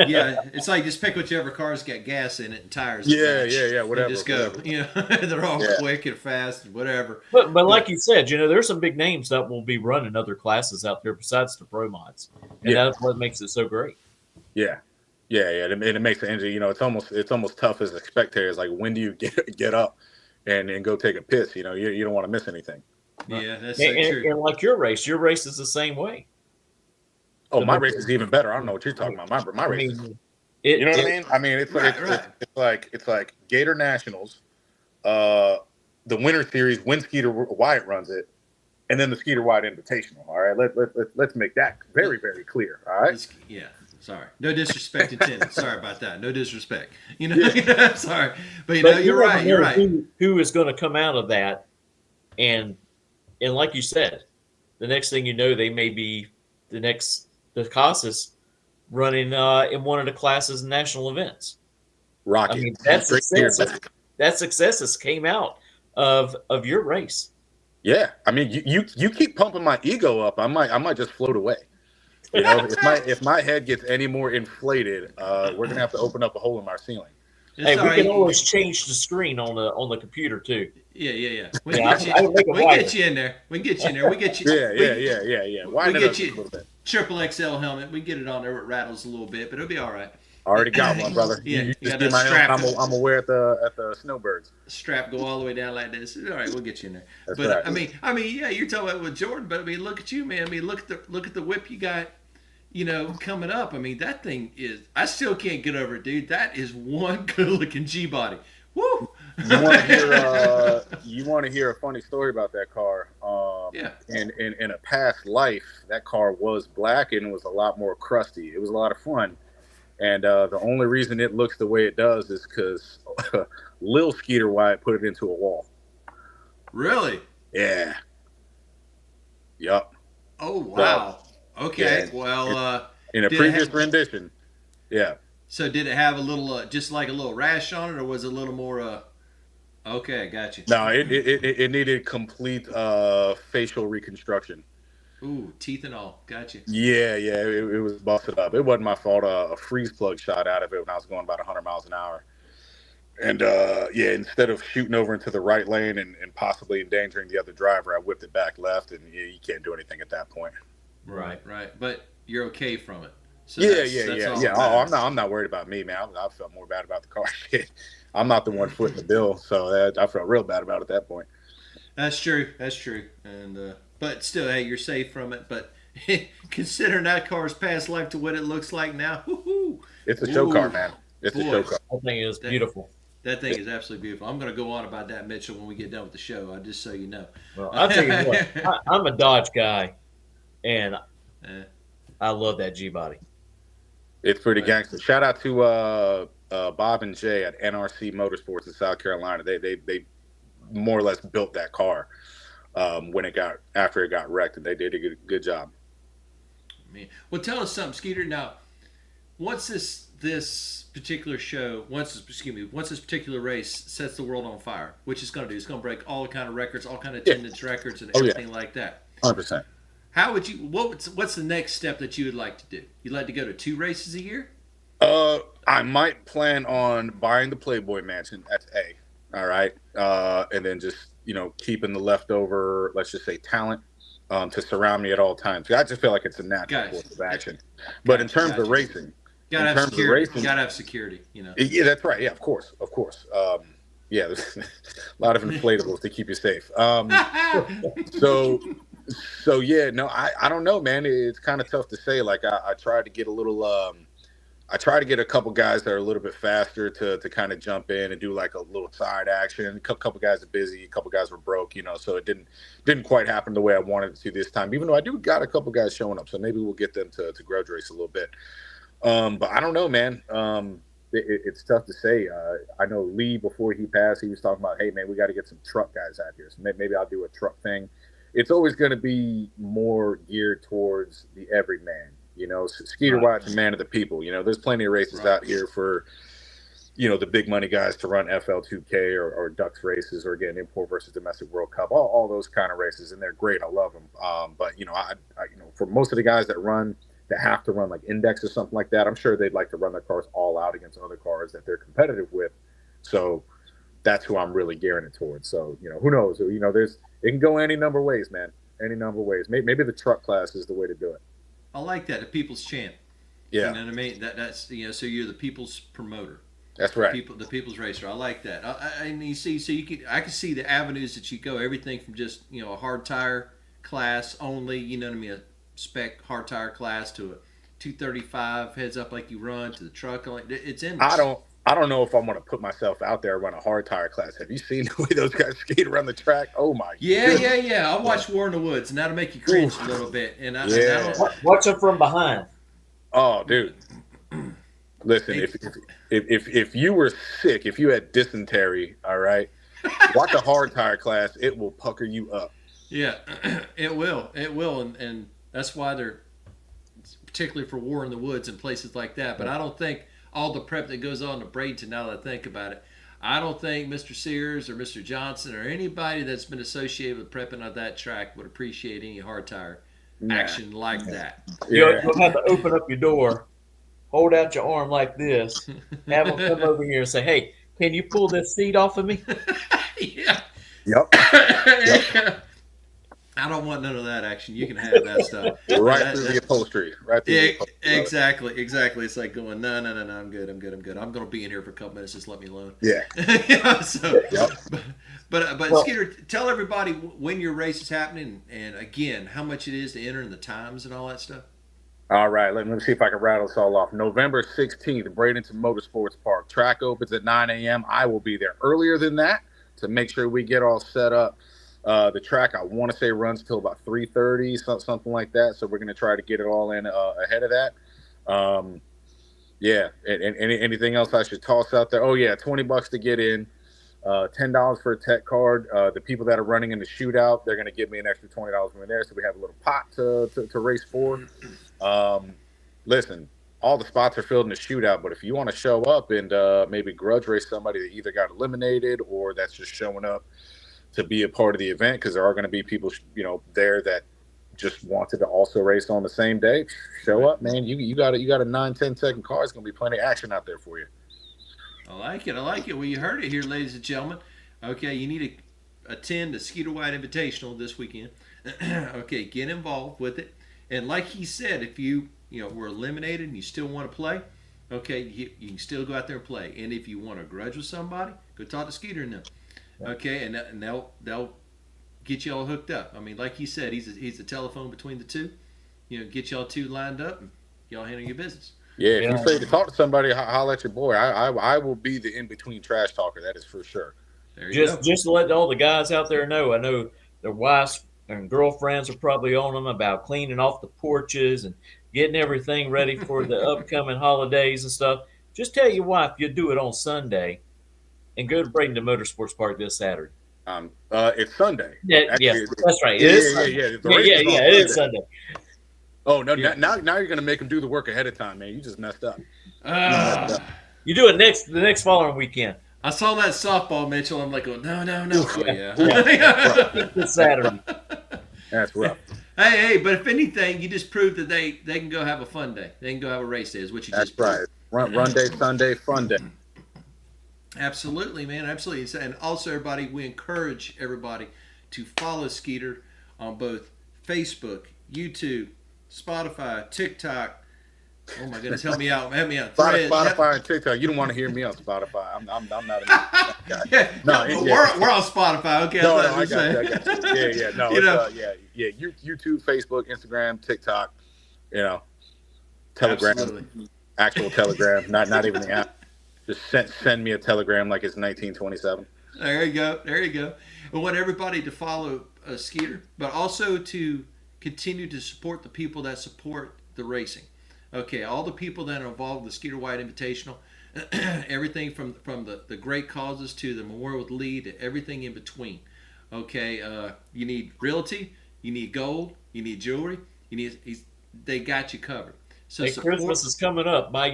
Yeah, it's like just pick whichever car's got gas in it and tires. Yeah, whatever. Just go. They're all quick and fast and whatever. But like you said, there's some big names that will be running other classes out there besides the pro mods, and that's what makes it so great. Yeah. It makes the engine. It's almost tough as a spectator. It's like, when do you get up and go take a piss? You don't want to miss anything. Yeah, that's so true. And like your race is the same way. Oh, my race is even better. I don't know what you're talking about. My race is, you know what I mean? I mean, it's like Gator Nationals, the Winter Series when Skeeter Wyatt runs it, and then the Skeeter Wyatt Invitational. All right, let's make that very, very clear. All right. Yeah. Sorry. No disrespect intended. Sorry about that. No disrespect. Sorry, but you're right. You're right. Who is going to come out of that, and like you said, the next thing you know, they may be the Casas running in one of the classes in national events. Rocket. I mean, that success came out of your race. Yeah, I mean, you keep pumping my ego up, I might just float away. If my head gets any more inflated, we're gonna have to open up a hole in our ceiling. Hey, we can always change the screen on the computer too. Yeah. We can get you in there. We can get you in there. We get you. Yeah. Why we get get you a little bit? Triple XL helmet. We get it on there. It rattles a little bit, but it'll be all right. I already got one, brother. Yeah, you got just that strap. I'm gonna wear at the Snowbirds. Strap go all the way down like this. All right, we'll get you in there. That's but right. I mean, yeah, you're talking about with Jordan, but I mean, look at you, man. I mean, look at the whip you got. Coming up. I mean, that thing is. I still can't get over it, dude. That is one good-looking G-body. Woo! You want to hear a funny story about that car? Yeah. In a past life, that car was black and was a lot more crusty. It was a lot of fun, and the only reason it looks the way it does is because Lil Skeeter Wyatt put it into a wall. Really? Yeah. Yup. Oh wow. Okay. Yeah. Well, in a previous rendition. Yeah. So did it have a little, just like a little rash on it, or was it a little more? Okay, got you. No, it needed complete facial reconstruction. Ooh, teeth and all. Got you. Yeah, it was busted up. It wasn't my fault. A freeze plug shot out of it when I was going about 100 miles an hour. And instead of shooting over into the right lane and possibly endangering the other driver, I whipped it back left, and you can't do anything at that point. Right. But you're okay from it. So yeah. Oh, I'm not worried about me, man. I felt more bad about the car. I'm not the one footing the bill, so I felt real bad about it at that point. That's true. And but still, hey, you're safe from it. But considering that car's past life to what it looks like now, it's a show car, man. It's a show car. That thing is beautiful. That thing is absolutely beautiful. I'm going to go on about that, Mitchell, when we get done with the show. Just so you know. Well, I'll tell you what. I'm a Dodge guy, and I love that G-body. It's pretty gangster. Shout out to Bob and Jay at NRC Motorsports in South Carolina. They more or less built that car after it got wrecked, and they did a good job. Man. Well, tell us something, Skeeter. Now, once this particular show, once this particular race sets the world on fire, which it's going to do, it's going to break all kind of records, all kind of attendance records, and everything like that. 100%. How would you? What's the next step that you would like to do? You'd like to go to 2 races a year? I might plan on buying the Playboy Mansion. That's A. All right, and then just keeping the leftover, let's just say, talent to surround me at all times. I just feel like it's a natural course of action. But in terms of racing, gotta have security. Gotta have security. Yeah, that's right. Yeah, of course. Yeah, there's a lot of inflatables to keep you safe. So yeah, no, I don't know, man. It's kind of tough to say. Like I tried to get a little, I try to get a couple guys that are a little bit faster to kind of jump in and do like a little side action. A couple guys are busy, a couple guys were broke, so it didn't quite happen the way I wanted it to this time. Even though I do got a couple guys showing up, so maybe we'll get them to grudge race a little bit. But I don't know, man. It's tough to say. I know Lee, before he passed, he was talking about, hey man, we got to get some truck guys out here. So maybe I'll do a truck thing. It's always going to be more geared towards the everyman. Skeeter Wyatt's a man of the people. There's plenty of races out here for, the big money guys to run FL2K or Ducks races, or again, import versus domestic World Cup, all those kind of races, and they're great. I love them. But I for most of the guys that have to run like Index or something like that, I'm sure they'd like to run their cars all out against other cars that they're competitive with. So that's who I'm really gearing it towards. So who knows? It can go any number of ways, man. Any number of ways. Maybe the truck class is the way to do it. I like that, the people's champ. Yeah. You know what I mean? That's so you're the people's promoter. That's right. The people's racer. I like that. And you see, so I can see the avenues that you go. Everything from just a hard tire class only. You know what I mean? A spec hard tire class to a 235 heads up like you run to the truck. It's in. I don't know if I'm going to put myself out there and run a hard tire class. Have you seen the way those guys skate around the track? Oh my! Yeah. I watched War in the Woods, and that'll make you cringe a little bit. And watch them from behind. Oh, dude. Listen, if you were sick, if you had dysentery, all right, watch a hard tire class. It will pucker you up. Yeah, it will, and that's why they're particularly for War in the Woods and places like that. But I don't think all the prep that goes on to Bradenton, now that I think about it, I don't think Mr. Sears or Mr. Johnson or anybody that's been associated with prepping on that track would appreciate any hard tire action like that. Yeah. You'll have to open up your door, hold out your arm like this, have them come over here and say, hey, can you pull this seat off of me? Yeah. Yep. I don't want none of that action. You can have that stuff. Right through the upholstery. Exactly. It's like going, no, I'm good. I'm going to be in here for a couple minutes. Just let me alone. Yeah. But Skeeter, tell everybody when your race is happening and again, how much it is to enter and the times and all that stuff. All right. Let me see if I can rattle this all off. November 16th, Bradenton Motorsports Park. Track opens at 9 a.m. I will be there earlier than that to make sure we get all set up. The track, I want to say, runs till about 3:30, something like that. So we're going to try to get it all in ahead of that. Yeah. And anything else I should toss out there? Oh, yeah, $20 to get in, $10 for a tech card. The people that are running in the shootout, they're going to give me an extra $20 when there. So we have a little pot to race for. Listen, all the spots are filled in the shootout. But if you want to show up and maybe grudge race somebody that either got eliminated or that's just showing up to be a part of the event, because there are going to be people, there that just wanted to also race on the same day. Show up, man. You got a 9-10 second car. It's going to be plenty of action out there for you. I like it. Well, you heard it here, ladies and gentlemen. Okay, you need to attend the Skeeter Wyatt Invitational this weekend. Okay, get involved with it. And like he said, if you were eliminated and you still want to play, okay, you can still go out there and play. And if you want to grudge with somebody, go talk to Skeeter and them. Okay, and they'll get you all hooked up. I mean, like he said, he's the telephone between the two. Get y'all two lined up and y'all handle your business. Yeah, if you're afraid to talk to somebody, holler at your boy. I will be the in-between trash talker. That is for sure. There you go. Just to let all the guys out there know, I know their wives and girlfriends are probably on them about cleaning off the porches and getting everything ready for the upcoming holidays and stuff. Just tell your wife you'll do it on Sunday and go to Bradenton Motorsports Park this Saturday. It's Sunday. Yeah, Actually, that's right. It yeah, is yeah, Sunday. yeah. The Yeah, race yeah, is on yeah. It is Sunday. Sunday. Oh no! Yeah. Now you're gonna make them do the work ahead of time, man. You just messed up. You do it the next following weekend. I saw that softball, Mitchell. I'm like, oh, no. Oh, yeah. It's Saturday. That's rough. Hey, but if anything, you just proved that they can go have a fun day. They can go have a race day, is what you That's just proved. right. Run day, Sunday, fun day. Absolutely, man. Absolutely. And also, everybody, we encourage everybody to follow Skeeter on both Facebook, YouTube, Spotify, TikTok. Oh my goodness, help me out. Spotify and TikTok. You don't want to hear me on Spotify. I'm not a guy. Yeah, No, we're on Spotify. Okay, no, I got you. Yeah. No, you YouTube, Facebook, Instagram, TikTok. Telegram, Absolutely. actual Telegram, not even the app. Just send me a telegram like it's 1927. There you go. I want everybody to follow Skeeter, but also to continue to support the people that support the racing. Okay, all the people that are involved with the Skeeter Wyatt Invitational, everything from the great causes to the Memorial with Lee to everything in between. Okay, you need realty, you need gold, you need jewelry, they got you covered. So hey, Christmas is coming up. Buy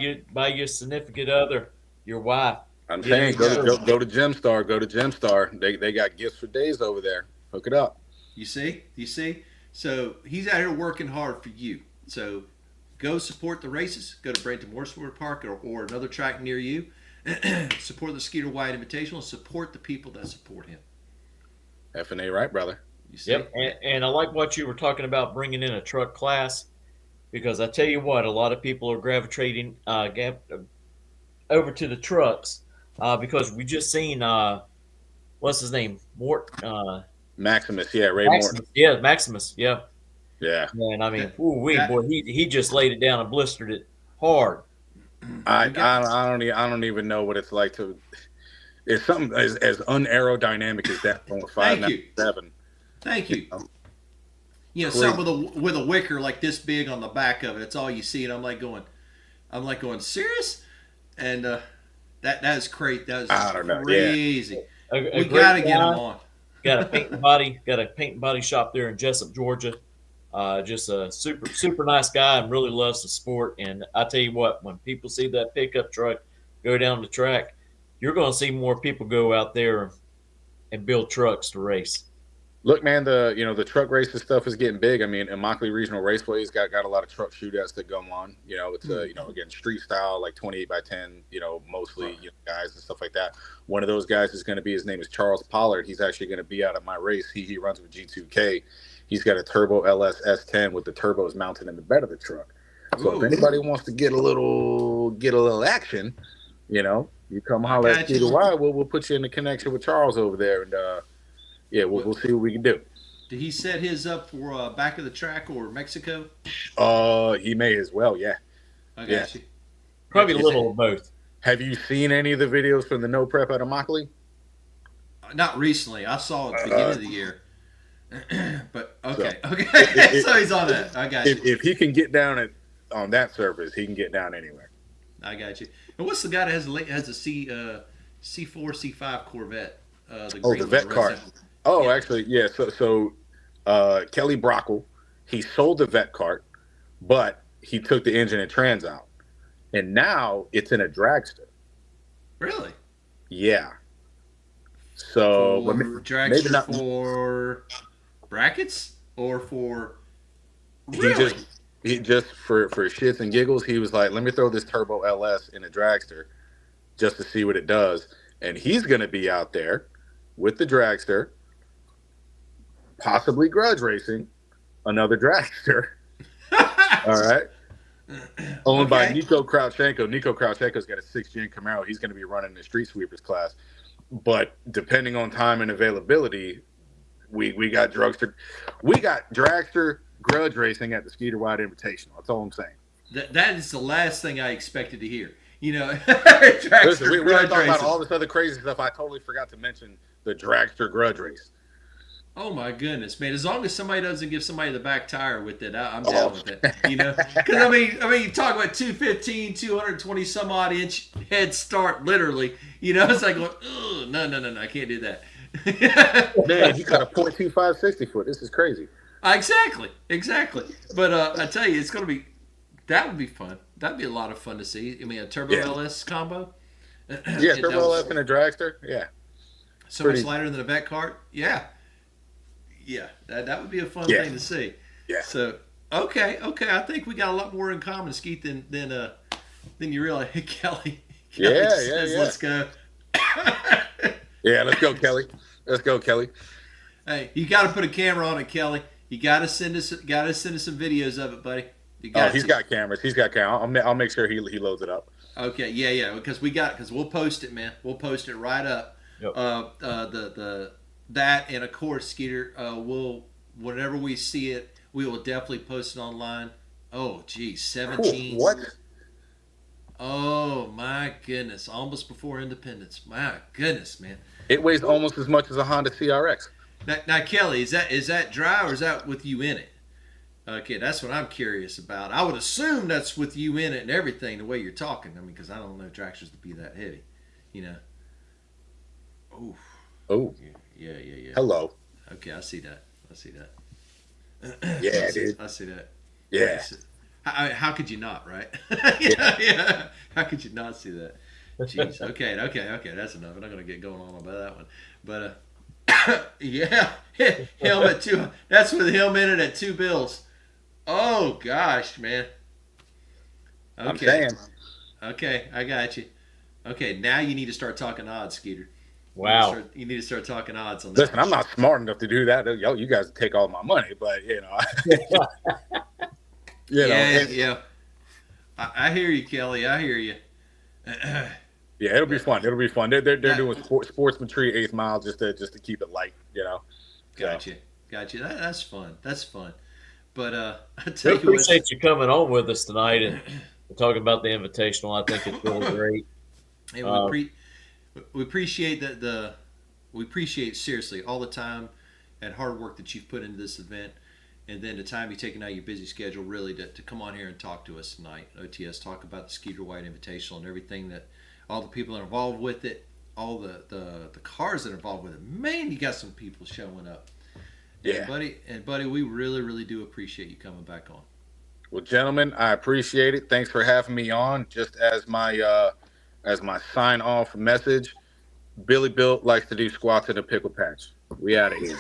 your significant other, your wife. I'm saying go to Gemstar. Go to Gemstar. They got gifts for days over there. Hook it up. You see. So he's out here working hard for you. So go support the races. Go to Bradenton Motorsport Park or another track near you. Support the Skeeter Wyatt Invitational. Support the people that support him. F&A right, brother. You see? Yep, and I like what you were talking about bringing in a truck class, because I tell you what, a lot of people are gravitating over to the trucks because we just seen what's his name, Maximus, yeah, Ray Maximus, Morton. yeah, Maximus, yeah. Yeah. Man, I mean, boy, he just laid it down and blistered it hard. I don't even know what it's like to. It's something as unaerodynamic as that going 597. Thank you. Something with a wicker like this big on the back of it. It's all you see, and I'm like going, serious? And that is craat. That is crazy. Yeah. We gotta get him on. Got a paint and body shop there in Jessup, Georgia. Just a super nice guy and really loves the sport. And I tell you what, when people see that pickup truck go down the track, you're going to see more people go out there and build trucks to race. Look, man, the truck races stuff is getting big. I mean, Immokalee Regional Raceway's got a lot of truck shootouts that go on. It's again, street style, like 28 by 10, mostly guys and stuff like that. One of those guys is going to be, his name is Charles Pollard. He's actually going to be out at my race. He runs with G2K. He's got a turbo LS S10 with the turbos mounted in the bed of the truck. So if anybody wants to get a little action, you come holler at Skeeter Wyatt. We'll put you in the connection with Charles over there, and we'll see what we can do. Did he set his up for back of the track or Mexico? He may as well. Yeah. I got you. Probably a little of both. Have you seen any of the videos from the No Prep at Immokalee? Not recently. I saw it at the beginning of the year. But okay. So he's on that. I got you. If he can get down on that surface, he can get down anywhere. I got you. And what's the guy that has a C4, C5 Corvette? The vet cart. Actually, yeah. So Kelly Brockle, he sold the vet cart, but he took the engine and trans out, and now it's in a dragster. Really? Yeah. So dragster for brackets or for really? He just for shits and giggles, he was like, let me throw this turbo LS in a dragster just to see what it does. And he's going to be out there with the dragster, possibly grudge racing another dragster. All right. Owned by Nico Krautchenko. Nico Krautchenko's got a 6-gen Camaro. He's going to be running the street sweepers class. But depending on time and availability, we got dragster grudge racing at the Skeeter Wyatt Invitational. That's all I'm saying. That is the last thing I expected to hear. Listen, we were talking about all this other crazy stuff. I totally forgot to mention the dragster grudge race. Oh my goodness, man! As long as somebody doesn't give somebody the back tire with it, I'm down with it. Because I mean, you talk about 215, 220 some odd inch head start, literally. It's like, no, I can't do that. Man, he cut a .25 60-foot. This is crazy. Exactly. But I tell you, it's going to be that would be fun. That'd be a lot of fun to see. I mean, a Turbo Yeah. LS combo. Yeah, Turbo LS and a dragster. Yeah. So much lighter than a vet cart. Yeah. That would be a fun thing to see. Yeah. So okay. I think we got a lot more in common, Skeet, than you realize. Kelly says, let's go. Yeah, let's go, Kelly. Let's go, Kelly. Hey, you got to put a camera on it, Kelly. You got to send us some videos of it, buddy. He's got cameras. I'll make sure he loads it up. Okay, yeah, because we'll post it, man. We'll post it right up. Yep. That, and of course, Skeeter, we'll whenever we see it, we will definitely post it online. Oh, geez, 17. What? Oh my goodness! Almost before Independence. My goodness, man. It weighs almost as much as a Honda CRX. Now, Kelly, is that dry or is that with you in it? Okay, that's what I'm curious about. I would assume that's with you in it and everything, the way you're talking. I mean, because I don't know tractors to be that heavy, you know. Oh. Yeah. Hello. Okay, I see that. Yeah, dude. I see that. Yeah. How could you not, right? Yeah. How could you not see that? Jeez. Okay. That's enough. I'm not going to get going on about that one. But, yeah. Helmet too. That's with him in it at $2. Oh, gosh, man. Okay. I'm saying. Okay, I got you. Okay, now you need to start talking odds, Skeeter. Wow. You need to start talking odds on that. Listen, I'm not smart enough to do that. Yo, you guys take all my money, but Yeah. I hear you, Kelly. I hear you. Yeah, it'll be fun. They're doing sportsmanry 8th mile just to keep it light, you know. Gotcha. That's fun. But I We tell you what, appreciate you coming on with us tonight and talking about the Invitational. I think it's really great. and we appreciate we appreciate seriously all the time and hard work that you've put into this event, and then the time you've taken out of your busy schedule really to come on here and talk to us tonight. OTS, talk about the Skeeter Wyatt Invitational and everything that all the people that are involved with it, all the cars that are involved with it. Man, you got some people showing up. Yeah. And buddy, we really, really do appreciate you coming back on. Well, gentlemen, I appreciate it. Thanks for having me on. Just as my sign off message, Billy Bill likes to do squats in a pickle patch. We out of here.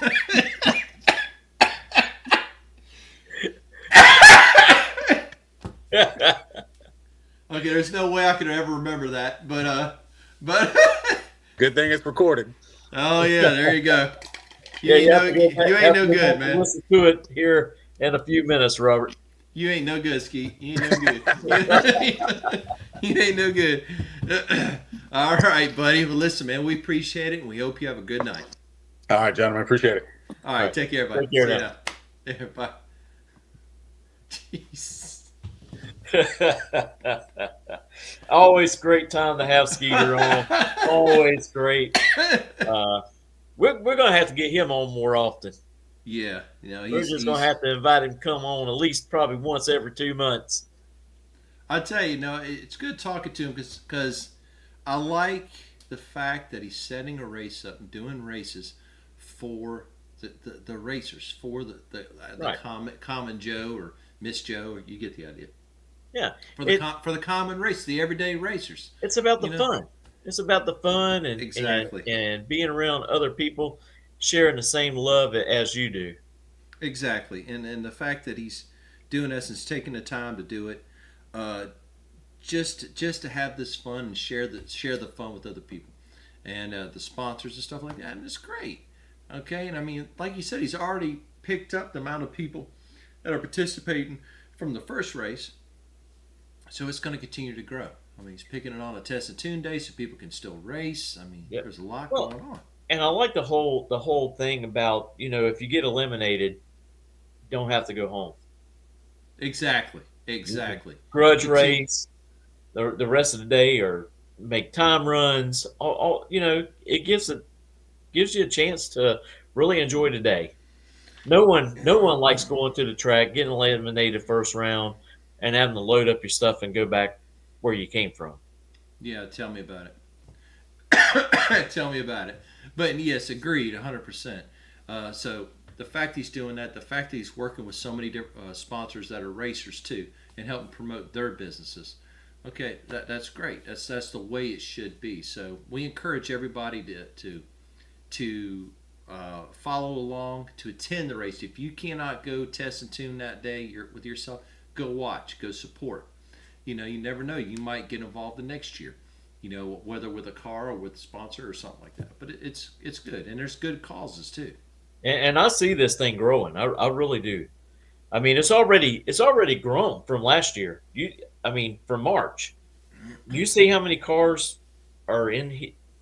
Okay, there's no way I could ever remember that, but Good thing it's recorded. oh yeah, there you go. You You ain't no good, man. Listen to it here in a few minutes, Robert. You ain't no good, Ski. You ain't no good. You ain't no good. All right, buddy. Well, listen, man, we appreciate it, and we hope you have a good night. All right, gentlemen, appreciate it. All right, take care, buddy. Take care See you now. Yeah, bye. Jeez. Always great time to have Skeeter on. Always great. We're going to have to get him on more often. Yeah, We're just going to have to invite him to come on at least probably once every 2 months. I tell you, it's good talking to him because I like the fact that he's setting a race up and doing races for the racers, for the Right. common Joe or Miss Joe, or you get the idea. Yeah. For the common race, the everyday racers. It's about the fun. It's about the fun and, Exactly. and being around other people sharing the same love as you do. Exactly, and the fact that he's doing this and taking the time to do it, just to have this fun and share the fun with other people, and the sponsors and stuff like that, and it's great. Okay, and I mean, like you said, he's already picked up the amount of people that are participating from the first race, so it's going to continue to grow. I mean, he's picking it on a test and tune day so people can still race. I mean, Yep. there's a lot Well, going on. And I like the whole thing about, if you get eliminated, you don't have to go home. Exactly. Grudge Continue- race the rest of the day or make time runs. It gives you a chance to really enjoy the day. No one likes going to the track, getting eliminated first round, and having to load up your stuff and go back where you came from. Yeah, tell me about it. Tell me about it. But yes, agreed, 100%. So the fact he's doing that, the fact that he's working with so many different sponsors that are racers too, and helping promote their businesses. Okay, that's great. That's the way it should be. So we encourage everybody to follow along, to attend the race. If you cannot go test and tune that day with yourself, go watch, go support. You never know. You might get involved the next year. Whether with a car or with a sponsor or something like that. But it's good, and there's good causes too. And I see this thing growing. I really do. I mean, it's already grown from last year. I mean, from March. You see how many cars are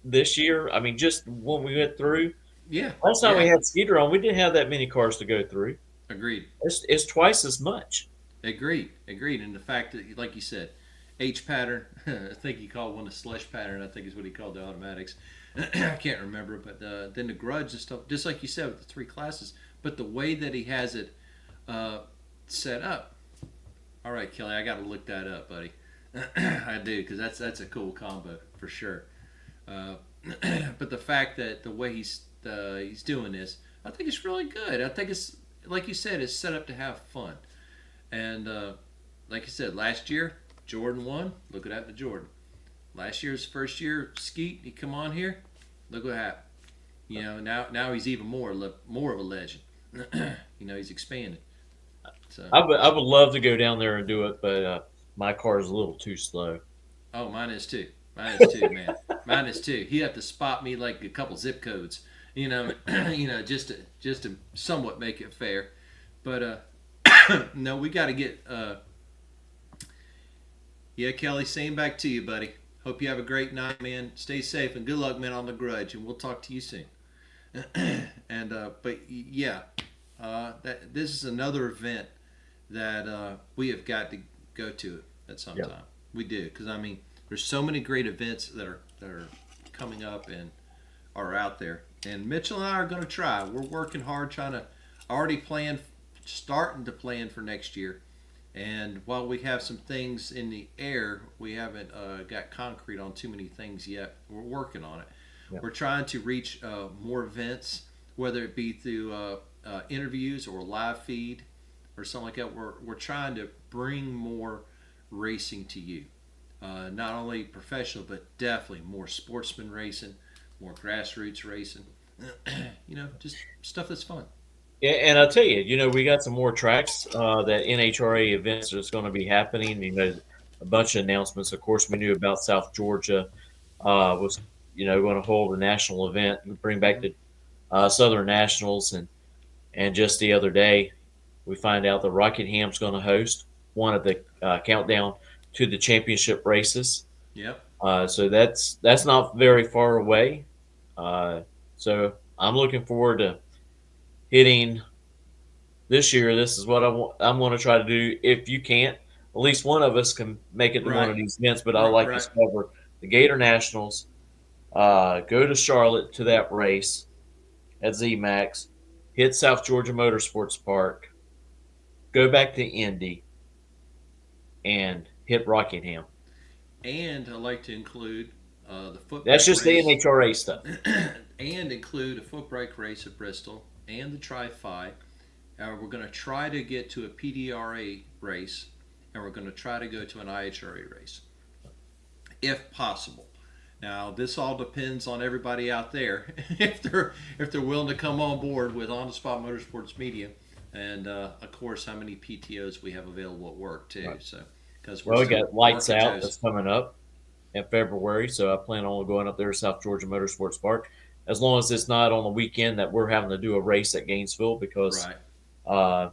this year? I mean, just when we went through. Yeah, Last time we yeah, had Skeeter on, we didn't have that many cars to go through. agreed, It's twice as much. agreed. And the fact that, like you said, H pattern. I think he called one a slush pattern. I think is what he called the automatics. I can't remember, but then the grudge and stuff, just like you said with the three classes. But the way that he has it uh, set up. All right, Kelly, I got to look that up, buddy. I do, because that's a cool combo for sure. Uh, but the fact that the way he's doing this, I think it's really good. I think it's, like you said, it's set up to have fun. And like you said, last year Jordan won. Look what happened to Jordan. Last year's first year, Skeet, he come on here. Look what happened. Now he's even more of a legend. He's expanded. So, I would love to go down there and do it, but my car is a little too slow. oh, mine is too. Mine is too, man. Mine is too. He have to spot me like a couple zip codes. Just to somewhat make it fair. But no, we got to get. Yeah, Kelly, same back to you, buddy. Hope you have a great night, man. Stay safe and good luck, man, on the grudge, and we'll talk to you soon. And but yeah, this is another event that we have got to go to at some Yeah. time. We do, because I mean, there's so many great events that are coming up and are out there. And Mitchell and I are going to try. We're working hard, trying to already starting to plan for next year. And while we have some things in the air, we haven't got concrete on too many things yet. We're working on it. Yeah. We're trying to reach more events, whether it be through interviews or live feed or something like that. We're trying to bring more racing to you. Not only professional, but definitely more sportsman racing, more grassroots racing. Just stuff that's fun. Yeah, and I'll tell you, we got some more tracks that NHRA events that's going to be happening. A bunch of announcements. Of course, we knew about South Georgia was, going to hold a national event, bring back the Southern Nationals, and just the other day, we find out that Rocketham's going to host one of the countdown to the championship races. Yep. So that's not very far away. So I'm looking forward to hitting this year. This is what I'm going to try to do. If you can't, at least one of us can make it to one of Right. these events. But I like Right. to cover the Gator Nationals. Go to Charlotte to that race at ZMAX. Hit South Georgia Motorsports Park. Go back to Indy and hit Rockingham. And I like to include the foot That's brake just the race, NHRA stuff. and include a foot brake race at Bristol and the Tri-Fi. We're going to try to get to a PDRA race, and we're going to try to go to an IHRA race, if possible. Now, this all depends on everybody out there if they're willing to come on board with On the Spot Motorsports Media, and of course how many PTOs we have available at work too. Right. So, because Well, we got Lights Out that's coming up in February, so I plan on going up there to South Georgia Motorsports Park, as long as it's not on the weekend that we're having to do a race at Gainesville, because right,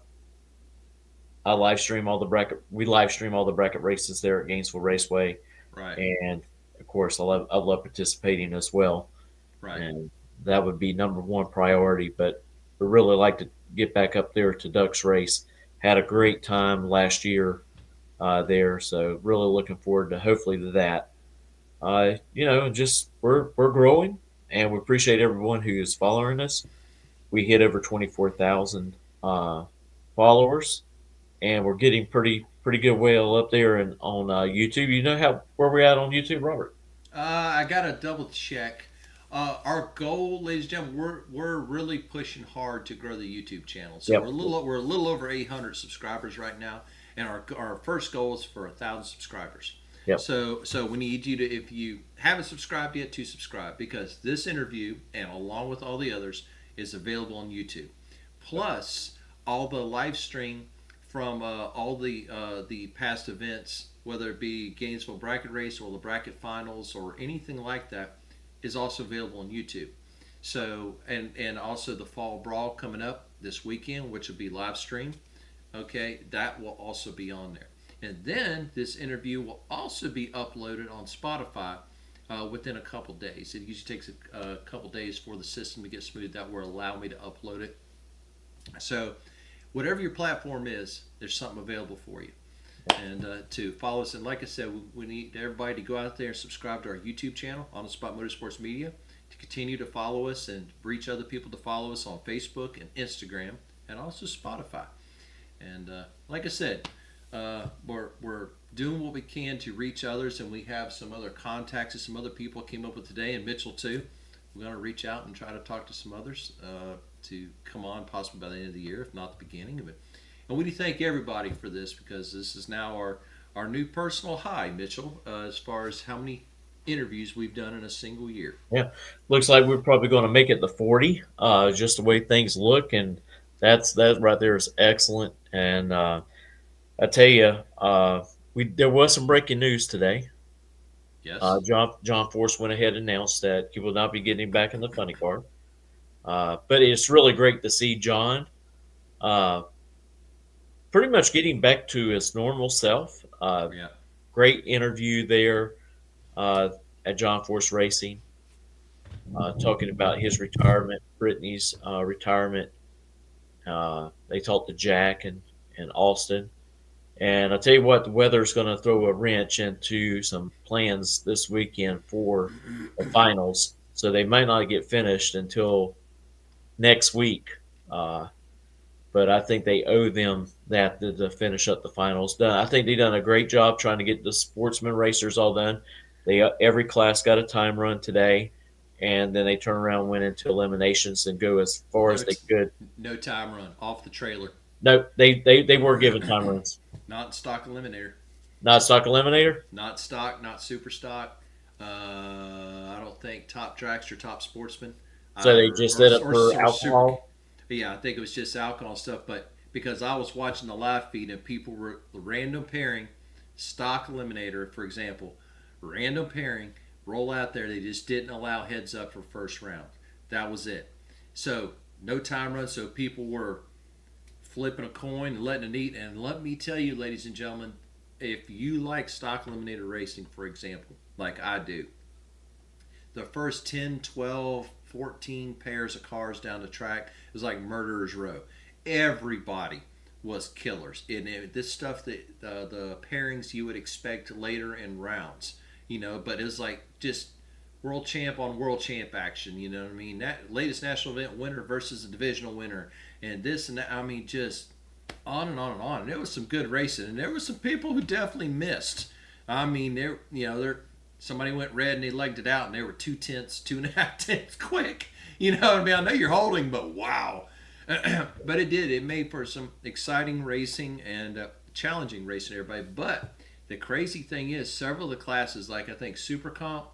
I live stream all the bracket. We live stream all the bracket races there at Gainesville Raceway, right, and of course, I love participating as well, right. and that would be number one priority. But we really like to get back up there to Duck's race. Had a great time last year there, so really looking forward to hopefully to that. Just we're growing, and we appreciate everyone who is following us. We hit over 24,000 followers, and we're getting pretty good well up there and on YouTube. You know where we're at on YouTube, Robert? I gotta double check. Our goal, ladies and gentlemen, we're really pushing hard to grow the YouTube channel. So Yep. we're a little over 800 subscribers right now, and our first goal is for 1,000 subscribers. Yep. So we need you to, if you haven't subscribed yet, to subscribe, because this interview, and along with all the others, is available on YouTube. Plus all the live stream from all the past events, whether it be Gainesville bracket race or the bracket finals or anything like that, is also available on YouTube. So and also the fall brawl coming up this weekend, which will be live stream. Okay, that will also be on there. And then this interview will also be uploaded on Spotify within a couple days. It usually takes a couple days for the system to get smooth. That will allow me to upload it. So whatever your platform is, there's something available for you. And to follow us. And like I said, we need everybody to go out there and subscribe to our YouTube channel, On the Spot Motorsports Media, to continue to follow us and reach other people to follow us on Facebook and Instagram, and also Spotify. And like I said, we're doing what we can to reach others, and we have some other contacts that some other people came up with today, and Mitchell too. We're going to reach out and try to talk to some others to come on possibly by the end of the year, if not the beginning of it. And we do thank everybody for this, because this is now our new personal high, Mitchell, as far as how many interviews we've done in a single year. Yeah, looks like we're probably going to make it the 40. Just the way things look, and that right there is excellent. And I tell you, there was some breaking news today. Yes. John Force went ahead and announced that he will not be getting back in the funny car. But it's really great to see John uh, pretty much getting back to his normal self. Yeah. Great interview there uh, at John Force Racing, talking about his retirement, Brittany's retirement. They talked to Jack and Austin. And I tell you what, the weather's going to throw a wrench into some plans this weekend for the finals. So they might not get finished until next week. But I think they owe them that to finish up the finals. I think they've done a great job trying to get the sportsman racers all done. Every class got a time run today, and then they turn around, went into eliminations, and go as far as they could. No time run off the trailer. No, they were given time runs. Not stock eliminator. Not stock eliminator. Not stock. Not super stock. I don't think top tracks or top sportsman. So they just did it for alcohol. Yeah, I think it was just alcohol stuff. But because I was watching the live feed and people were random pairing, stock eliminator, for example, random pairing, roll out there. They just didn't allow heads up for first round. That was it. So no time run. So people were flipping a coin and letting it eat. And let me tell you, ladies and gentlemen, if you like stock eliminator racing, for example, like I do, the first 10, 12, 14 pairs of cars down the track was like murderer's row. Everybody was killers. And this stuff, that the pairings you would expect later in rounds, but it was like just world champ on world champ action, you know what I mean? That latest national event winner versus a divisional winner, and this and that. I mean, just on and on and on. And there was some good racing, and there were some people who definitely missed. I mean, somebody went red and they legged it out, and they were 2.5 tenths quick. You know what I mean? I know you're holding, but wow. But it did. It made for some exciting racing and challenging racing, everybody. But the crazy thing is, several of the classes, like I think Super Comp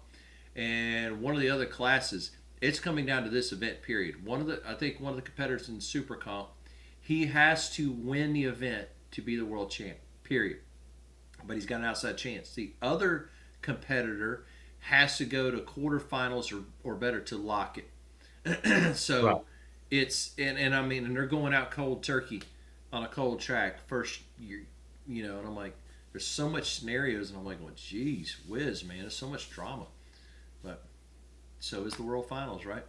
and one of the other classes, it's coming down to this event period. I think one of the competitors in Super Comp, he has to win the event to be the world champ, period. But he's got an outside chance. The other competitor has to go to quarterfinals or better to lock it. So right. It's and I mean, and they're going out cold turkey on a cold track first year, and I'm like, there's so much scenarios, and I'm like, well, geez whiz, man, there's so much drama. But so is the world finals, right?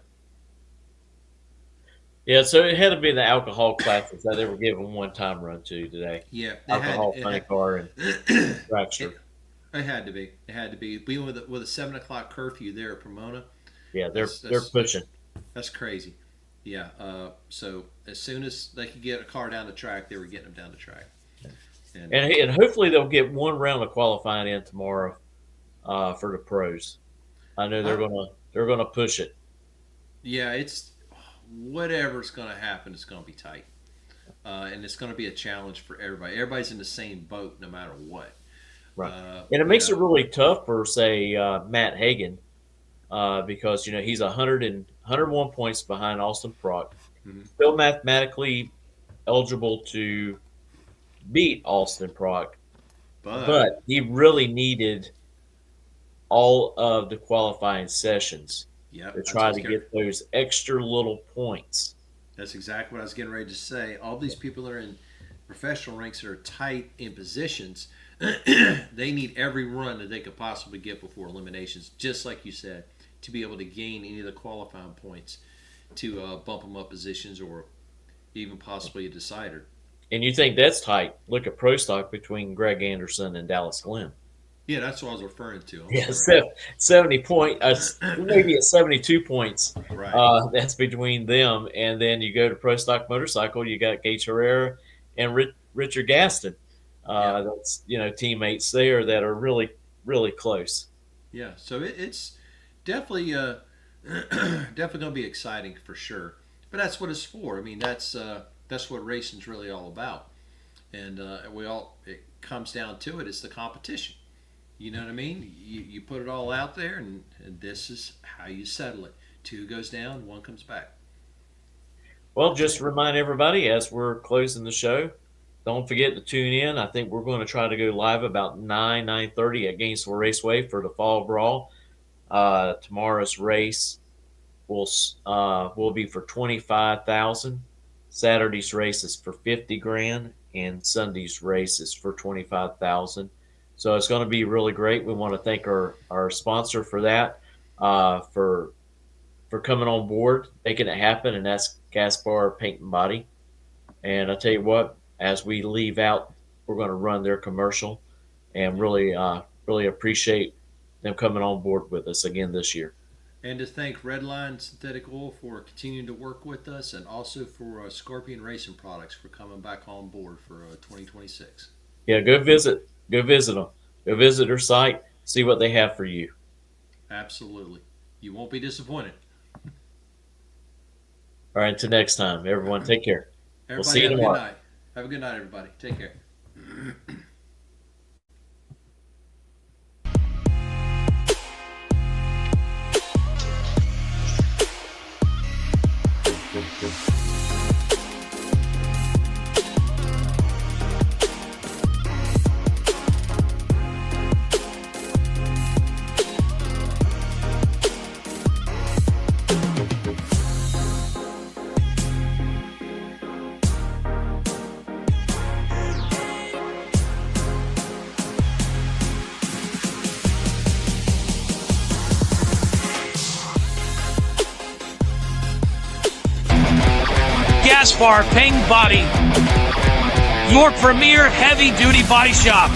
Yeah, so it had to be the alcohol classes that they were giving one time run to today. Yeah, alcohol, funny car, and dragster. It had to be. It had to be. We with a 7:00 curfew there at Pomona. Yeah, they're pushing. That's crazy. Yeah. So as soon as they could get a car down the track, they were getting them down the track. And hopefully they'll get one round of qualifying in tomorrow for the pros. I know they're gonna push it. Yeah, it's whatever's going to happen. It's going to be tight, and it's going to be a challenge for everybody. Everybody's in the same boat, no matter what. Right. And it You makes know, it really tough for, say, Matt Hagan, because he's 101 points behind Austin Prock, Mhm. still mathematically eligible to beat Austin Prock, but but he really needed all of the qualifying sessions yep, to that's try what's to getting. get those extra little points. That's exactly what I was getting ready to say. All these people that are in professional ranks that are tight in positions, they need every run that they could possibly get before eliminations, just like you said, to be able to gain any of the qualifying points to bump them up positions or even possibly a decider. And you think that's tight? Look at Pro Stock between Greg Anderson and Dallas Glenn. Yeah, that's what I was referring to. I'm Yeah, sorry. 70 point, maybe at 72 points. Right. That's between them. And then you go to Pro Stock Motorcycle, you got Gage Herrera and Richard Gaston. Yeah. That's, teammates there that are really, really close. Yeah. So it's definitely definitely going to be exciting for sure. But that's what it's for. I mean, that's what racing's really all about. And it comes down to it. It's the competition. You know what I mean? You put it all out there, and this is how you settle it. Two goes down, one comes back. Well, just to remind everybody as we're closing the show, don't forget to tune in. I think we're going to try to go live about 9:30 at Gainesville Raceway for the Fall Brawl. Tomorrow's race will be for 25,000. Saturday's race is for 50 grand, and Sunday's race is for 25,000. So it's going to be really great. We want to thank our sponsor for that, for coming on board, making it happen, and that's Gaspar Paint and Body. And I tell you what, as we leave out, we're going to run their commercial, and really appreciate them coming on board with us again this year. And to thank Redline Synthetic Oil for continuing to work with us, and also for Scorpion Racing Products for coming back on board for 2026. Yeah, go visit them. Go visit their site, see what they have for you. Absolutely. You won't be disappointed. All right, until next time, everyone, take care. Everybody We'll see you have a tomorrow. good night. Have a good night, everybody. Take care. Gaspar Paint Body, your premier heavy-duty body shop.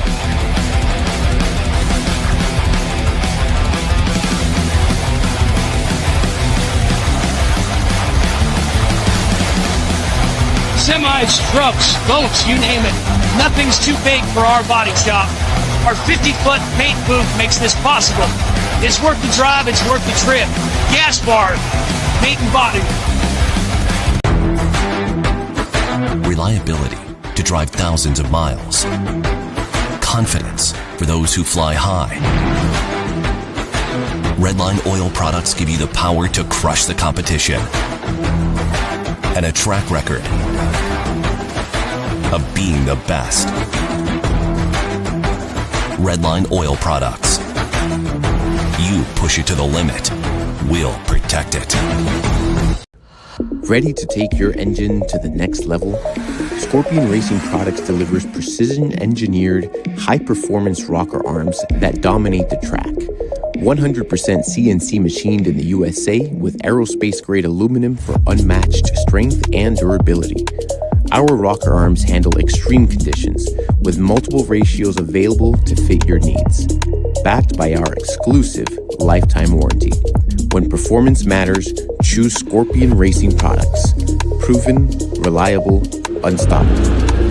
Semis, trucks, boats, you name it. Nothing's too big for our body shop. Our 50-foot paint booth makes this possible. It's worth the drive, it's worth the trip. Gaspar Paint and Body. Reliability to drive thousands of miles. Confidence for those who fly high. Redline oil products give you the power to crush the competition. And a track record of being the best. Redline oil products. You push it to the limit, we'll protect it. Ready to take your engine to the next level? Scorpion Racing Products delivers precision-engineered, high-performance rocker arms that dominate the track. 100% CNC machined in the USA with aerospace-grade aluminum for unmatched strength and durability. Our rocker arms handle extreme conditions with multiple ratios available to fit your needs. Backed by our exclusive lifetime warranty. When performance matters, choose Scorpion Racing Products. Proven, reliable, unstoppable.